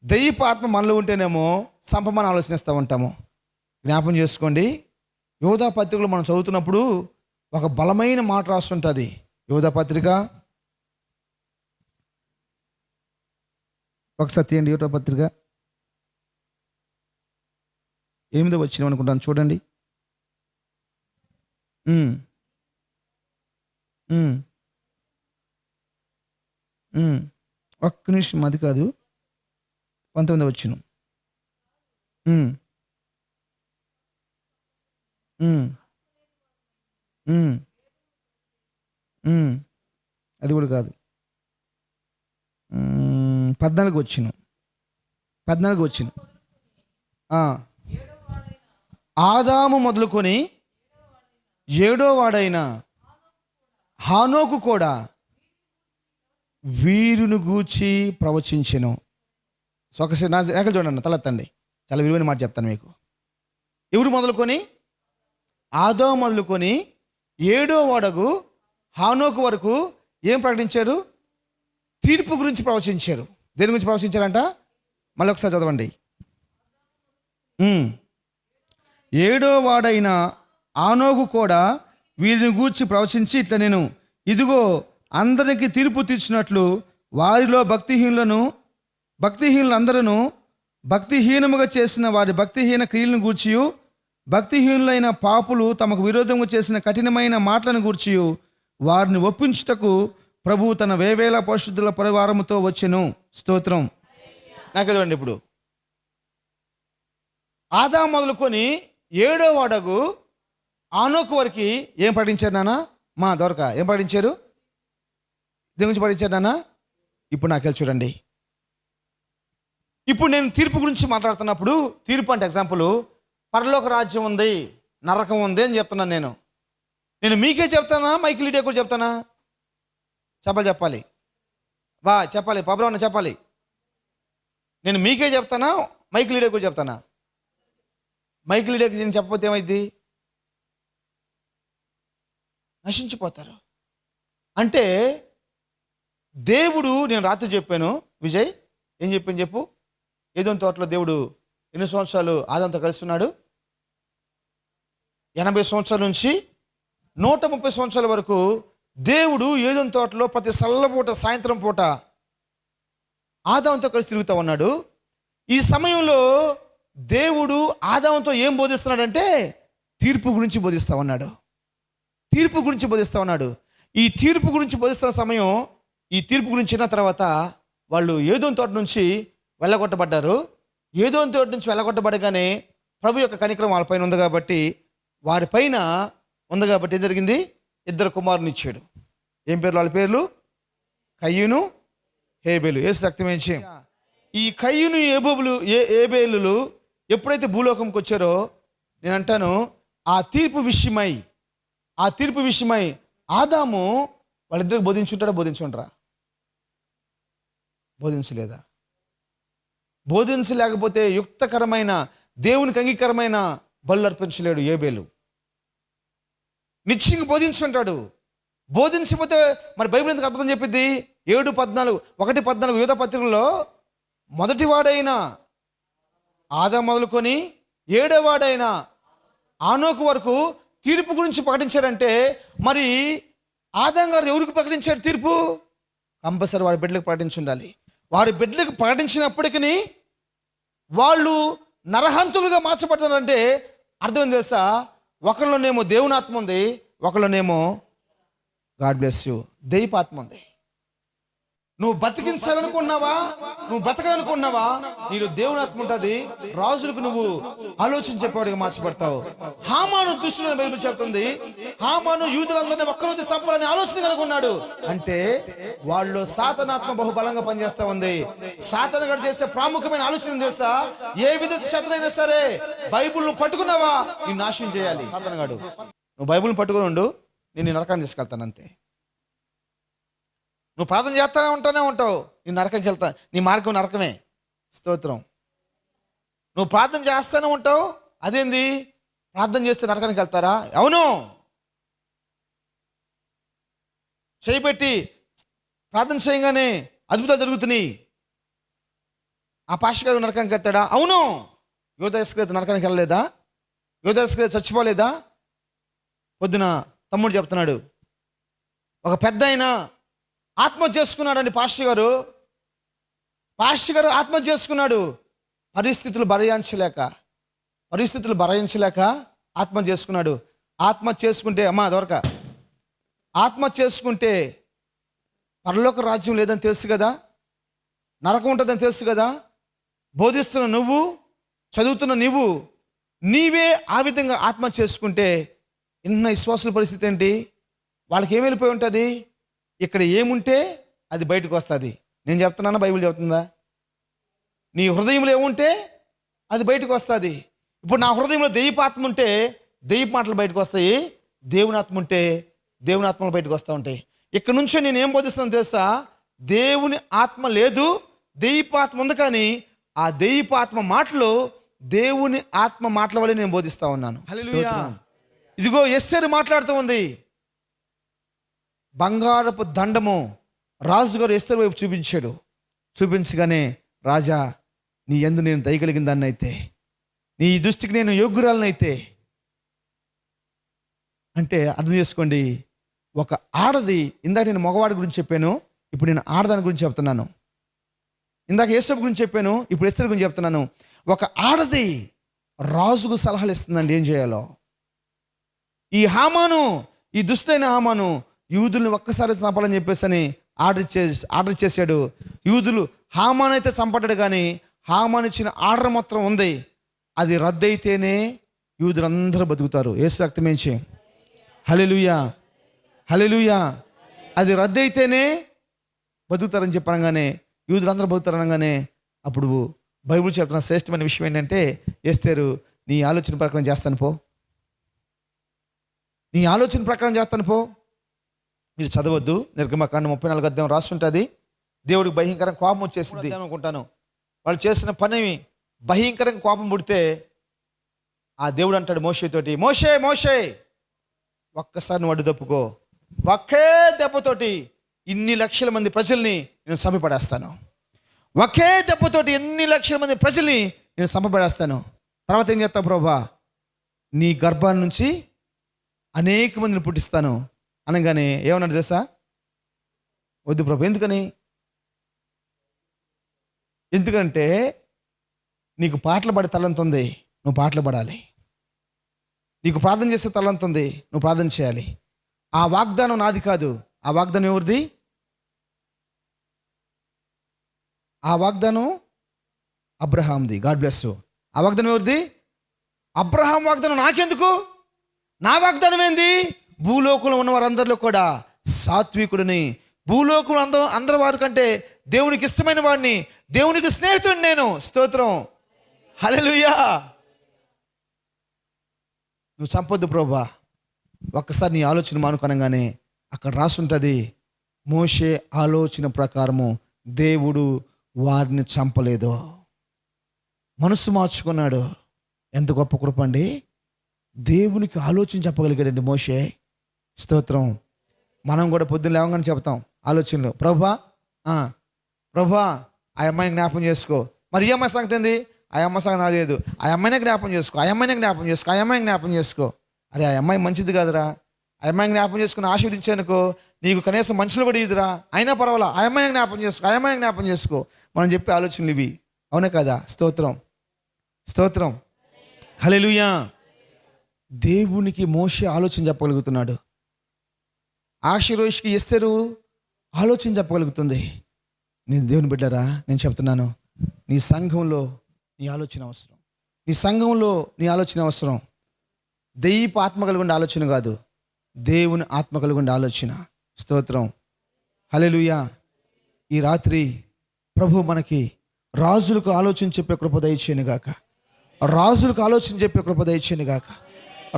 దెయ్యపు ఆత్మ మనలో ఉంటేనేమో చంపమని ఆలోచనిస్తూ ఉంటాము. జ్ఞాపం చేసుకోండి, యోధా పత్రికలో మనం చదువుతున్నప్పుడు ఒక బలమైన మాట రాస్తుంటుంది. యోధా పత్రిక ఒకసారి తీయండి. యోధా పత్రిక 8వ వచనం అనుకుంటాను, చూడండి. ఒక్క నిమిషం, అది కాదు, 19వ వచనం. అది కూడా కాదు, 14వ వచనం. 14వ వచనం. ఆదాము మొదలుకొని 7వ వాడైన హానోకు కూడా వీరుని గూర్చి ప్రవచించెను. ఒకసారి నా రేఖలు చూడండి, తలెత్తండి, చాలా విలువైన మాట చెప్తాను మీకు. ఎవరు మొదలుకొని? ఆదాము మొదలుకొని 7వ వాడగు హానోకు వరకు ఏం ప్రకటించారు? తీర్పు గురించి ప్రవచించారు. దేని గురించి ప్రవచించారంట? మళ్ళీ ఒకసారి చదవండి. 7వ వాడైన ఆనోకు కూడా వీరిని గూర్చి ప్రవచించి ఇట్లా, నేను ఇదిగో అందరికి తీర్పు తీర్చినట్లు వారిలో భక్తిహీనులందరూ భక్తిహీనముగా చేసిన వారి భక్తిహీన క్రియలను గూర్చి, భక్తిహీనులైన పాపులు తమకు విరోధంగా చేసిన కఠినమైన మాటలను గూర్చి వారిని ఒప్పించుటకు ప్రభువు తన వేవేల పరిశుద్ధుల పరివారముతో వచ్చెను. స్తోత్రం. నాకు చదవండి. ఇప్పుడు ఆదాము మొదలుకొని 7వ వాడగు ఆనోకు వరకు ఏం ప్రకటించారు నాన్న? మా దొరక ఏం ప్రకటించారు? దేని గురించి ప్రకటించారు నాన్న? ఇప్పుడు నాకు చూడండి. ఇప్పుడు నేను తీర్పు గురించి మాట్లాడుతున్నప్పుడు, తీర్పు అంటే ఎగ్జాంపుల్, పరలోక రాజ్యం ఉంది, నరకం ఉంది అని చెప్తున్నాను. నేను మీకే చెప్తానా, మైక్ లీడియా కూడా చెప్తానా? చెప్పాలి చెప్పాలి, పబ్రవన్న చెప్పాలి. నేను మీకే చెప్తానా, మైక్ లీడియా కూడా చెప్తానా? మైక్ లీడియాకి నేను చెప్పకపోతే ఏమైంది? నశించిపోతారు. అంటే దేవుడు, నేను రాత్రి చెప్పాను, విజయ్ ఏం చెప్పు. ఏదో తోటలో దేవుడు ఎన్ని సంవత్సరాలు ఆదాంతో కలుస్తున్నాడు? 80 సంవత్సరాల నుంచి 130 సంవత్సరాల వరకు దేవుడు ఏదో తోటలో ప్రతి సల్లపూట, సాయంత్రం పూట ఆదాంతో కలిసి తిరుగుతూ ఉన్నాడు. ఈ సమయంలో దేవుడు ఆదాంతో ఏం బోధిస్తున్నాడంటే తీర్పు గురించి బోధిస్తూ ఉన్నాడు. తీర్పు గురించి బోధిస్తూ ఉన్నాడు. ఈ తీర్పు గురించి బోధిస్తున్న సమయం, ఈ తీర్పు గురించి విన్న తర్వాత వాళ్ళు ఏదోని తోట నుంచి వెళ్ళగొట్టబడ్డారు. ఏదోని తోట నుంచి వెళ్ళగొట్టబడగానే ప్రభు యొక్క కనికరం వాళ్ళపైన ఉంది కాబట్టి, వారిపైన ఉంది కాబట్టి ఏం జరిగింది? 2 కుమారుని ఇచ్చాడు. ఏం పేర్లు వాళ్ళ పేర్లు? కయ్యూను, హేబేలు. యేసు రక్తమేంచి ఈ కయ్యూను, ఏబేలు ఎప్పుడైతే భూలోకంకి వచ్చారో, నేను అంటాను, ఆ తీర్పు విషయమై ఆదాము వాళ్ళిద్దరికి బోధించుంటాడా? బోధించలేదా? బోధించలేకపోతే యుక్తకరమైన, దేవునికి అంగీకరమైన బలు అర్పించలేడు ఏబేలు. నిశ్చయంగా బోధించుంటాడు. బోధించకపోతే మరి బైబిల్ ఎందుకు అర్థం చెప్పింది? 7:14 యూదా పత్రికల్లో మొదటి వాడైన ఆదాము మొదలుకొని 7వ వాడైన ఆనోకు వరకు తీర్పు గురించి ప్రకటించారంటే, మరి ఆదాము గారు ఎవరికి ప్రకటించారు తీర్పు? కంపల్సరీ వారి బిడ్డలకు ప్రకటించి ఉండాలి. వారి బిడ్డలకు ప్రకటించినప్పటికీ వాళ్ళు నరహంతులుగా మార్చబడతారంటే అర్థం తెలుసా? ఒకళ్ళలోనేమో దేవుని ఆత్మ ఉంది, ఒకళ్ళలోనేమో గాడ్ బ్లెస్ యూ దైవాత్మ ఉంది. నువ్వు బతికించాలనుకున్నావా, నువ్వు బ్రతకాలనుకున్నావా, నీలో దేవుని ఆత్మ ఉంటుంది. రాజులకు నువ్వు ఆలోచన చెప్పేవాడిగా మార్చబడతావు. హామాను దుష్టుడని బైబిల్ చెప్తుంది. హామాను యూదులందరినీ ఒక్కరోజు చంపాలని ఆలోచన కలిగి ఉన్నాడు. అంటే వాళ్ళు సాతానాత్మ బహుబలంగా పనిచేస్తా ఉంది. సాతాను గడు చేసే ప్రాముఖ్యమైన ఆలోచన తెలుసా? ఏ విధ చేతనైనా సరే బైబిల్ను పట్టుకున్నావా నీ నాశనం చేయాలి. సాతాను గడు నువ్వు బైబిల్ని పట్టుకుని ఉండు, నేను నరకాన్ని తీసుకెళ్తాను అంతే. నువ్వు ప్రార్థన చేస్తానే ఉంటావు, నీ నరకంకి వెళ్తా, నీ మార్గం నరకమే. స్తోత్రం. నువ్వు ప్రార్థన చేస్తూనే ఉంటావు, అదేంది ప్రార్థన చేస్తే నరకానికి వెళ్తారా? అవును. చేయబెట్టి ప్రార్థన చేయగానే అద్భుతాలు జరుగుతున్నాయి, ఆ పాస్టర్ గారు నరకానికి వెళ్తాడా? అవును. యోధేశ్వరి నరకానికి వెళ్ళలేదా? యోధేశ్వరి చచ్చిపోలేదా? పొద్దున తమ్ముడు చెప్తున్నాడు, ఒక పెద్ద ఆయన ఆత్మహత్య చేసుకున్నాడండి. పాస్టర్ గారు ఆత్మహత్య చేసుకున్నాడు. పరిస్థితులు భరించలేక ఆత్మహత్య చేసుకున్నాడు. ఆత్మహత్య చేసుకుంటే అమ్మా దొరక ఆత్మహత్య చేసుకుంటే పరలోక రాజ్యం లేదని తెలుసు కదా, నరకం ఉంటుందని తెలుసు కదా. బోధిస్తున్న నువ్వు, చదువుతున్న నువ్వు, నీవే ఆ విధంగా ఆత్మహత్య చేసుకుంటే ఇన్న విశ్వాసుల పరిస్థితి ఏంటి? వాళ్ళకి ఏమి వెళ్ళిపోయి ఉంటుంది? ఇక్కడ ఏముంటే అది బయటకు వస్తుంది. నేను చెప్తున్నానా, బైబిల్ చెప్తుందా? నీ హృదయంలో ఏముంటే అది బయటకు వస్తుంది. ఇప్పుడు నా హృదయంలో దైవాత్మ ఉంటే దైవ మాటలు బయటకు వస్తాయి, దేవుని ఆత్మ ఉంటే దేవుని ఆత్మలు బయటకు వస్తూ ఉంటాయి. ఇక్కడ నుంచి నేను ఏం బోధిస్తున్నాను తెలుసా? దేవుని ఆత్మ లేదు, దైవాత్మ ఉంది. కానీ ఆ దైవాత్మ మాటలు దేవుని ఆత్మ మాటల వల్ల నేను బోధిస్తూ ఉన్నాను. హల్లెలూయా. ఇదిగో ఎస్తేరు మాట్లాడుతూ ఉంది. బంగారపు దండము రాజుగారు ఎస్తేరు వైపు చూపించాడు. చూపించగానే, రాజా నీ యందు నేను దయగలిగిన దాన్ని అయితే, నీ దృష్టికి నేను యోగ్యురాలనైతే, అంటే అర్థం చేసుకోండి. ఒక ఆడది, ఇందాక నేను మగవాడి గురించి చెప్పాను, ఇప్పుడు నేను ఆడదాని గురించి చెప్తున్నాను. ఇందాక యేసోబు గురించి చెప్పాను, ఇప్పుడు ఎస్తేరు గురించి చెప్తున్నాను. ఒక ఆడది రాజుకు సలహాలు ఇస్తుందండి ఏం చేయాలో. ఈ హామాను, ఈ దుష్టైన హామాను యూదుల్ని ఒక్కసారి చంపాలని చెప్పేసి ఆర్డర్ చేశాడు. యూదులు హామాను అయితే చంపడ్డాడు, కానీ హామాను ఇచ్చిన ఆర్డర్ మొత్తం ఉంది. అది రద్దయితేనే యూదులందరూ బతుకుతారు. యేసు రక్తమేంచి హల్లెలూయా, హల్లెలూయా. అది రద్దయితేనే బతుకుతారని చెప్పనగానే, యూదులందరూ బతుకుతారనగానే, అప్పుడు బైబిల్ చెప్తున్న శ్రేష్టమైన విషయం ఏంటంటే, ఎస్తేరు నీ ఆలోచన ప్రకారం చేస్తాను పో, నీ ఆలోచన ప్రకారం చేస్తాను పో. మీరు చదవద్దు, నిర్గమకాండం 34 అధ్యాయం రాస్తుంటుంది. దేవుడికి భయంకరంగా కోపం వచ్చేసింది అనుకుంటాను. వాళ్ళు చేసిన పని భయంకరంగా కోపం పుడితే ఆ దేవుడు అంటాడు మోషేతోటి, మోషే మోషే ఒక్కసారి నువ్వు అడ్డు తప్పుకో, ఒకే దెబ్బతోటి ఇన్ని లక్షల మంది ప్రజల్ని నేను చంపబడేస్తాను. ఒకే దెబ్బతోటి ఎన్ని లక్షల మంది ప్రజల్ని నేను చంపబడేస్తాను. తర్వాత ఏం చేస్తావు ప్రభా? నీ గర్భాన్ని నుంచి అనేక మందిని పుట్టిస్తాను అనగానే ఏమన్నాడు తెలుసా? వద్దు ప్రభు. ఎందుకంటే నీకు పాటలు పడే తలంత ఉంది, నువ్వు పాటలు పడాలి. నీకు ప్రార్థన చేసే తలంత ఉంది, నువ్వు ప్రార్థన చేయాలి. ఆ వాగ్దానం నాది కాదు, ఆ వాగ్దానం ఎవరిది? ఆ వాగ్దానం అబ్రహాంది. God bless you. ఆ వాగ్దానం ఎవరిది? అబ్రహాం వాగ్దానం నాకెందుకు? నా వాగ్దానం ఏంది? భూలోకంలో ఉన్న వారందరిలో కూడా సాత్వికుడిని, భూలోకంలో అందరి వారి కంటే దేవునికి ఇష్టమైన వాడిని, దేవునికి స్నేహితుడిని నేను. స్తోత్రం, హల్లెలూయా. నువ్వు చంపొద్దు ప్రభా. ఒక్కసారి నీ ఆలోచన మానుకొనగానే అక్కడ రాసుంటుంది, మోషే ఆలోచన ప్రకారము దేవుడు వారిని చంపలేదు, మనసు మార్చుకున్నాడు. ఎంత గొప్ప కృప అండి. దేవునికి ఆలోచన చెప్పగలిగాడండి మోషే. స్తోత్రం. మనం కూడా పొద్దున్న లేవగానే చెప్తాం ఆలోచనలు, ప్రభా ప్రభా ఆ అమ్మాయిని జ్ఞాపం చేసుకో. మరి ఈ అమ్మాయి సంగతి ఏంది? ఆ అమ్మాయి సంగతి నాది లేదు. ఆ అమ్మాయినే జ్ఞాపం చేసుకో, ఆ అమ్మాయినే జ్ఞాపం చేసుకో, ఆ అమ్మాయిని జ్ఞాపం చేసుకో. అరే ఆ అమ్మాయి మంచిది కాదురా, ఆ అమ్మాయిని జ్ఞాపం చేసుకుని ఆశీర్వదించానుకో నీకు కనీసం మంచులు కూడా ఇదిరా, అయినా పర్వాలా, ఆ అమ్మాయిని జ్ఞాపం చేసుకో, ఆ అమ్మాయిని జ్ఞాపం చేసుకో. మనం చెప్పే ఆలోచనలు ఇవి, అవునే కదా? స్తోత్రం, స్తోత్రం, హల్లెలూయా. దేవునికి మోషే ఆలోచన చెప్పగలుగుతున్నాడు. ఆషిరోష్కి ఎస్తేరు ఆలోచన చెప్పగలుగుతుంది. నేను దేవుని బిడ్డరా, నేను చెప్తున్నాను, నీ సంఘంలో నీ ఆలోచన అవసరం. నీ సంఘంలో నీ ఆలోచన అవసరం. దెయ్యపు ఆత్మ కలిగి ఉండే ఆలోచన కాదు, దేవుని ఆత్మ కలిగి ఉండే ఆలోచన. స్తోత్రం, హల్లెలూయా. ఈ రాత్రి ప్రభు మనకి రాజులకు ఆలోచన చెప్పే కృప దయచేయను గాక. రాజులకు ఆలోచన చెప్పే కృప దయచేయను గాక.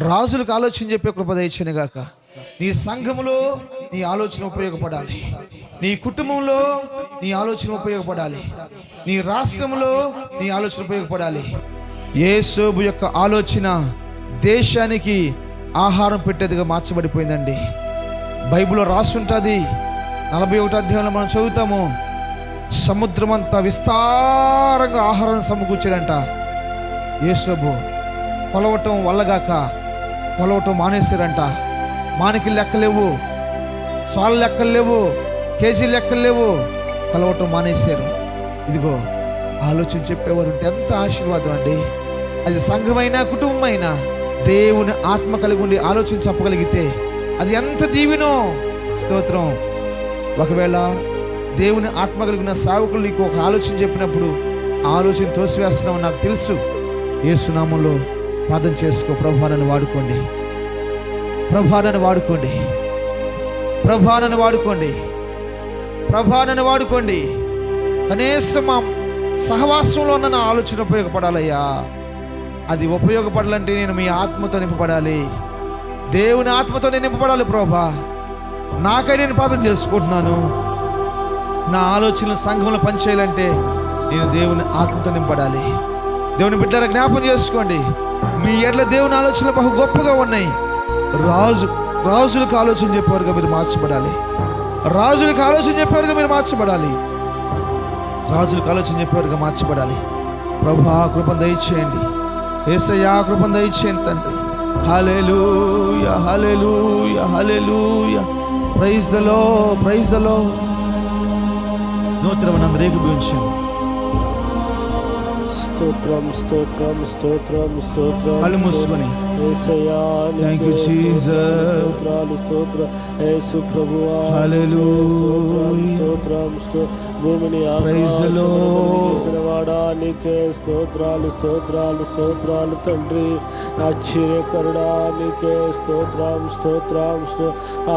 రాజులకు ఆలోచన చెప్పే కృప దయచేయను గాక. నీ సంఘములో నీ ఆలోచన ఉపయోగపడాలి. నీ కుటుంబంలో నీ ఆలోచన ఉపయోగపడాలి. నీ రాష్ట్రంలో నీ ఆలోచన ఉపయోగపడాలి. యేసోబు యొక్క ఆలోచన దేశానికి ఆహారం పెట్టేదిగా మార్చబడిపోయిందండి. బైబిల్లో రాసుంటుంది, 41వ అధ్యాయంలో మనం చదువుతాము. సముద్రం అంతా విస్తారంగా ఆహారాన్ని సమకూర్చాడంట. యేసోబు కొలవటం వల్లగాక కొలవటం మానేశారంట. మానికి లెక్కలేవు, సాల లెక్కలు లేవు, కేజీ లెక్కలు లేవు, కొలవటం మానేశారు. ఇదిగో ఆలోచన చెప్పేవారు ఉంటే ఎంత ఆశీర్వాదం అండి. అది సంఘమైనా కుటుంబమైనా దేవుని ఆత్మ కలిగి ఉండి ఆలోచన చెప్పగలిగితే అది ఎంత దీవెనో. స్తోత్రం. ఒకవేళ దేవుని ఆత్మ కలిగిన సేవకులు నీకు ఒక ఆలోచన చెప్పినప్పుడు ఆలోచన తోసివేస్తున్నావు నాకు తెలుసు. యేసు నామములో ప్రార్థన చేసుకో. ప్రభువా నన్ను వాడుకోండి, ప్రభువా నన్ను వాడుకోండి, ప్రభువా నన్ను వాడుకోండి, ప్రభువా నన్ను వాడుకోండి. కనీసం మా సహవాసంలో ఉన్న నా ఆలోచన ఉపయోగపడాలయ్యా. అది ఉపయోగపడాలంటే నేను మీ ఆత్మతో నింపబడాలి, దేవుని ఆత్మతో నేను నింపబడాలి. ప్రభా నాకై నేను ప్రార్థన చేసుకుంటున్నాను. నా ఆలోచనలు సంఘంలో పనిచేయాలంటే నేను దేవుని ఆత్మతో నింపబడాలి. దేవుని బిడ్డల జ్ఞాపకం చేసుకోండి, మీ ఎడ్ల దేవుని ఆలోచనలు బహు గొప్పగా ఉన్నాయి. రాజులకు ఆలోచన చెప్పేవారుగా మీరు మార్చబడాలి. రాజులకు ఆలోచన చెప్పేవారుగా మీరు మార్చబడాలి. రాజులకు ఆలోచన చెప్పేవారుగా మార్చబడాలి. ప్రభువా కృపను దయచేయండి, యేసయ్యా కృపను దయచేయండి తండ్రి. Hallelujah, hallelujah, hallelujah. Praise the Lord, praise the Lord. నూతనమైన అందరూ ఏకీభవించండి. స్తోత్రం, స్తోత్రం, స్తోత్రం, స్తోత్రం. కళ్ళు మూసుకొని యేసయ్యా థాంక్ యూ జీసస్. స్తోత్రాలు, స్తోత్రం యేసు ప్రభువా. హల్లెలూయా. స్తోత్రం, భూమిని ఆకాశవాడా నీకే స్తోత్రాలు, స్తోత్రాలు, స్తోత్రాలు తండ్రి. ఆశ్చర్యకరుడా నీకే స్తోత్రం, స్తోత్రం,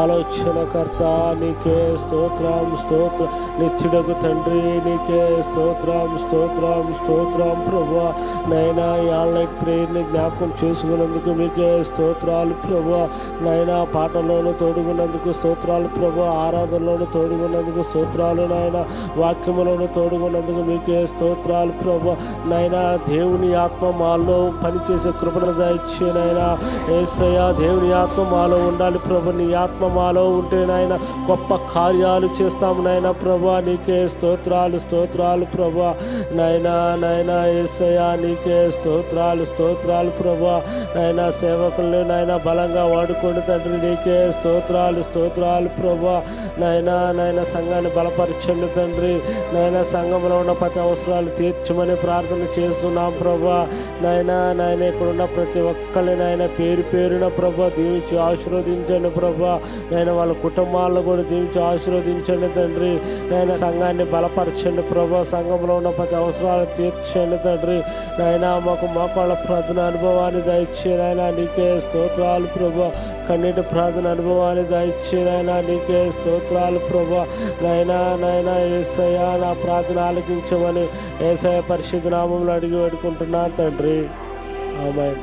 ఆలోచనకర్త నీకే స్తోత్రం, స్తోత్రం. నిత్యుడకు తండ్రి నీకే స్తోత్రం, స్తోత్రం, స్తోత్రం ప్రభువా. నైనా ఈ ఆన్లైన్ ప్రేయర్ని జ్ఞాపకం చేసుకున్నందుకు మీకే స్తోత్రాలు ప్రభువా. నైనా పాటల్లోనూ తోడుగున్నందుకు స్తోత్రాలు ప్రభువా. ఆరాధనలోనూ తోడుగున్నందుకు స్తోత్రాలు నాయన. వాక్యములను తోడుగున్నందుకు మీకే స్తోత్రాలు ప్రభువా. నైనా దేవుని ఆత్మ మాలో పనిచేసే కృపను దయచే నాయనా. యేసయ్యా దేవుని ఆత్మ మాలో ఉండాలి ప్రభు. నీ ఆత్మ మాలో ఉంటే నాయన గొప్ప కార్యాలు చేస్తాము నాయన ప్రభువా. నీకే స్తోత్రాలు, స్తోత్రాలు ప్రభువా. నైనా నైనా యేసయ్యా నీకే స్తోత్రాలు, స్తోత్రాలు ప్రభువా. నైనా సేవకులను నాయన బలంగా వాడుకోండి తండ్రి. నీకే స్తోత్రాలు, స్తోత్రాలు ప్రభువా. నైనా నైనా సంఘాన్ని బలపరచండి తండ్రి. నైనా సంఘంలో ఉన్న ప్రతి అవసరాలు తీర్చమని ప్రార్థన చేస్తున్నాం ప్రభా. నైనా నాయన ఇక్కడ ఉన్న ప్రతి ఒక్కరిని నాయన పేరు పేరున ప్రభా దీవించి ఆశీర్వదించండి ప్రభా. నైనా వాళ్ళ కుటుంబాలను కూడా దీవించి ఆశీర్వదించండి తండ్రి. నైనా సంఘాన్ని బలపరచండి ప్రభా. సంఘంలో ఉన్న ప్రతి అవసరాలు తీర్చండి తండ్రి. నైనా మాకు మోకాళ్ళ ప్రార్థన అనుభవాన్ని దయచే నాయనా. నీకే స్తోత్రాలు ప్రభా. కన్నీటి ప్రార్థన అనుభవాన్ని దయచే నాయనా. నీకే స్తోత్రాలు ప్రభా. నైనా నైనా యేసయ్యా నా ప్రార్థన ఆలకించమని యేసయ్య పరిశుద్ధ నామములో అడిగి వేడుకుంటున్నాను తండ్రి. ఆమేన్.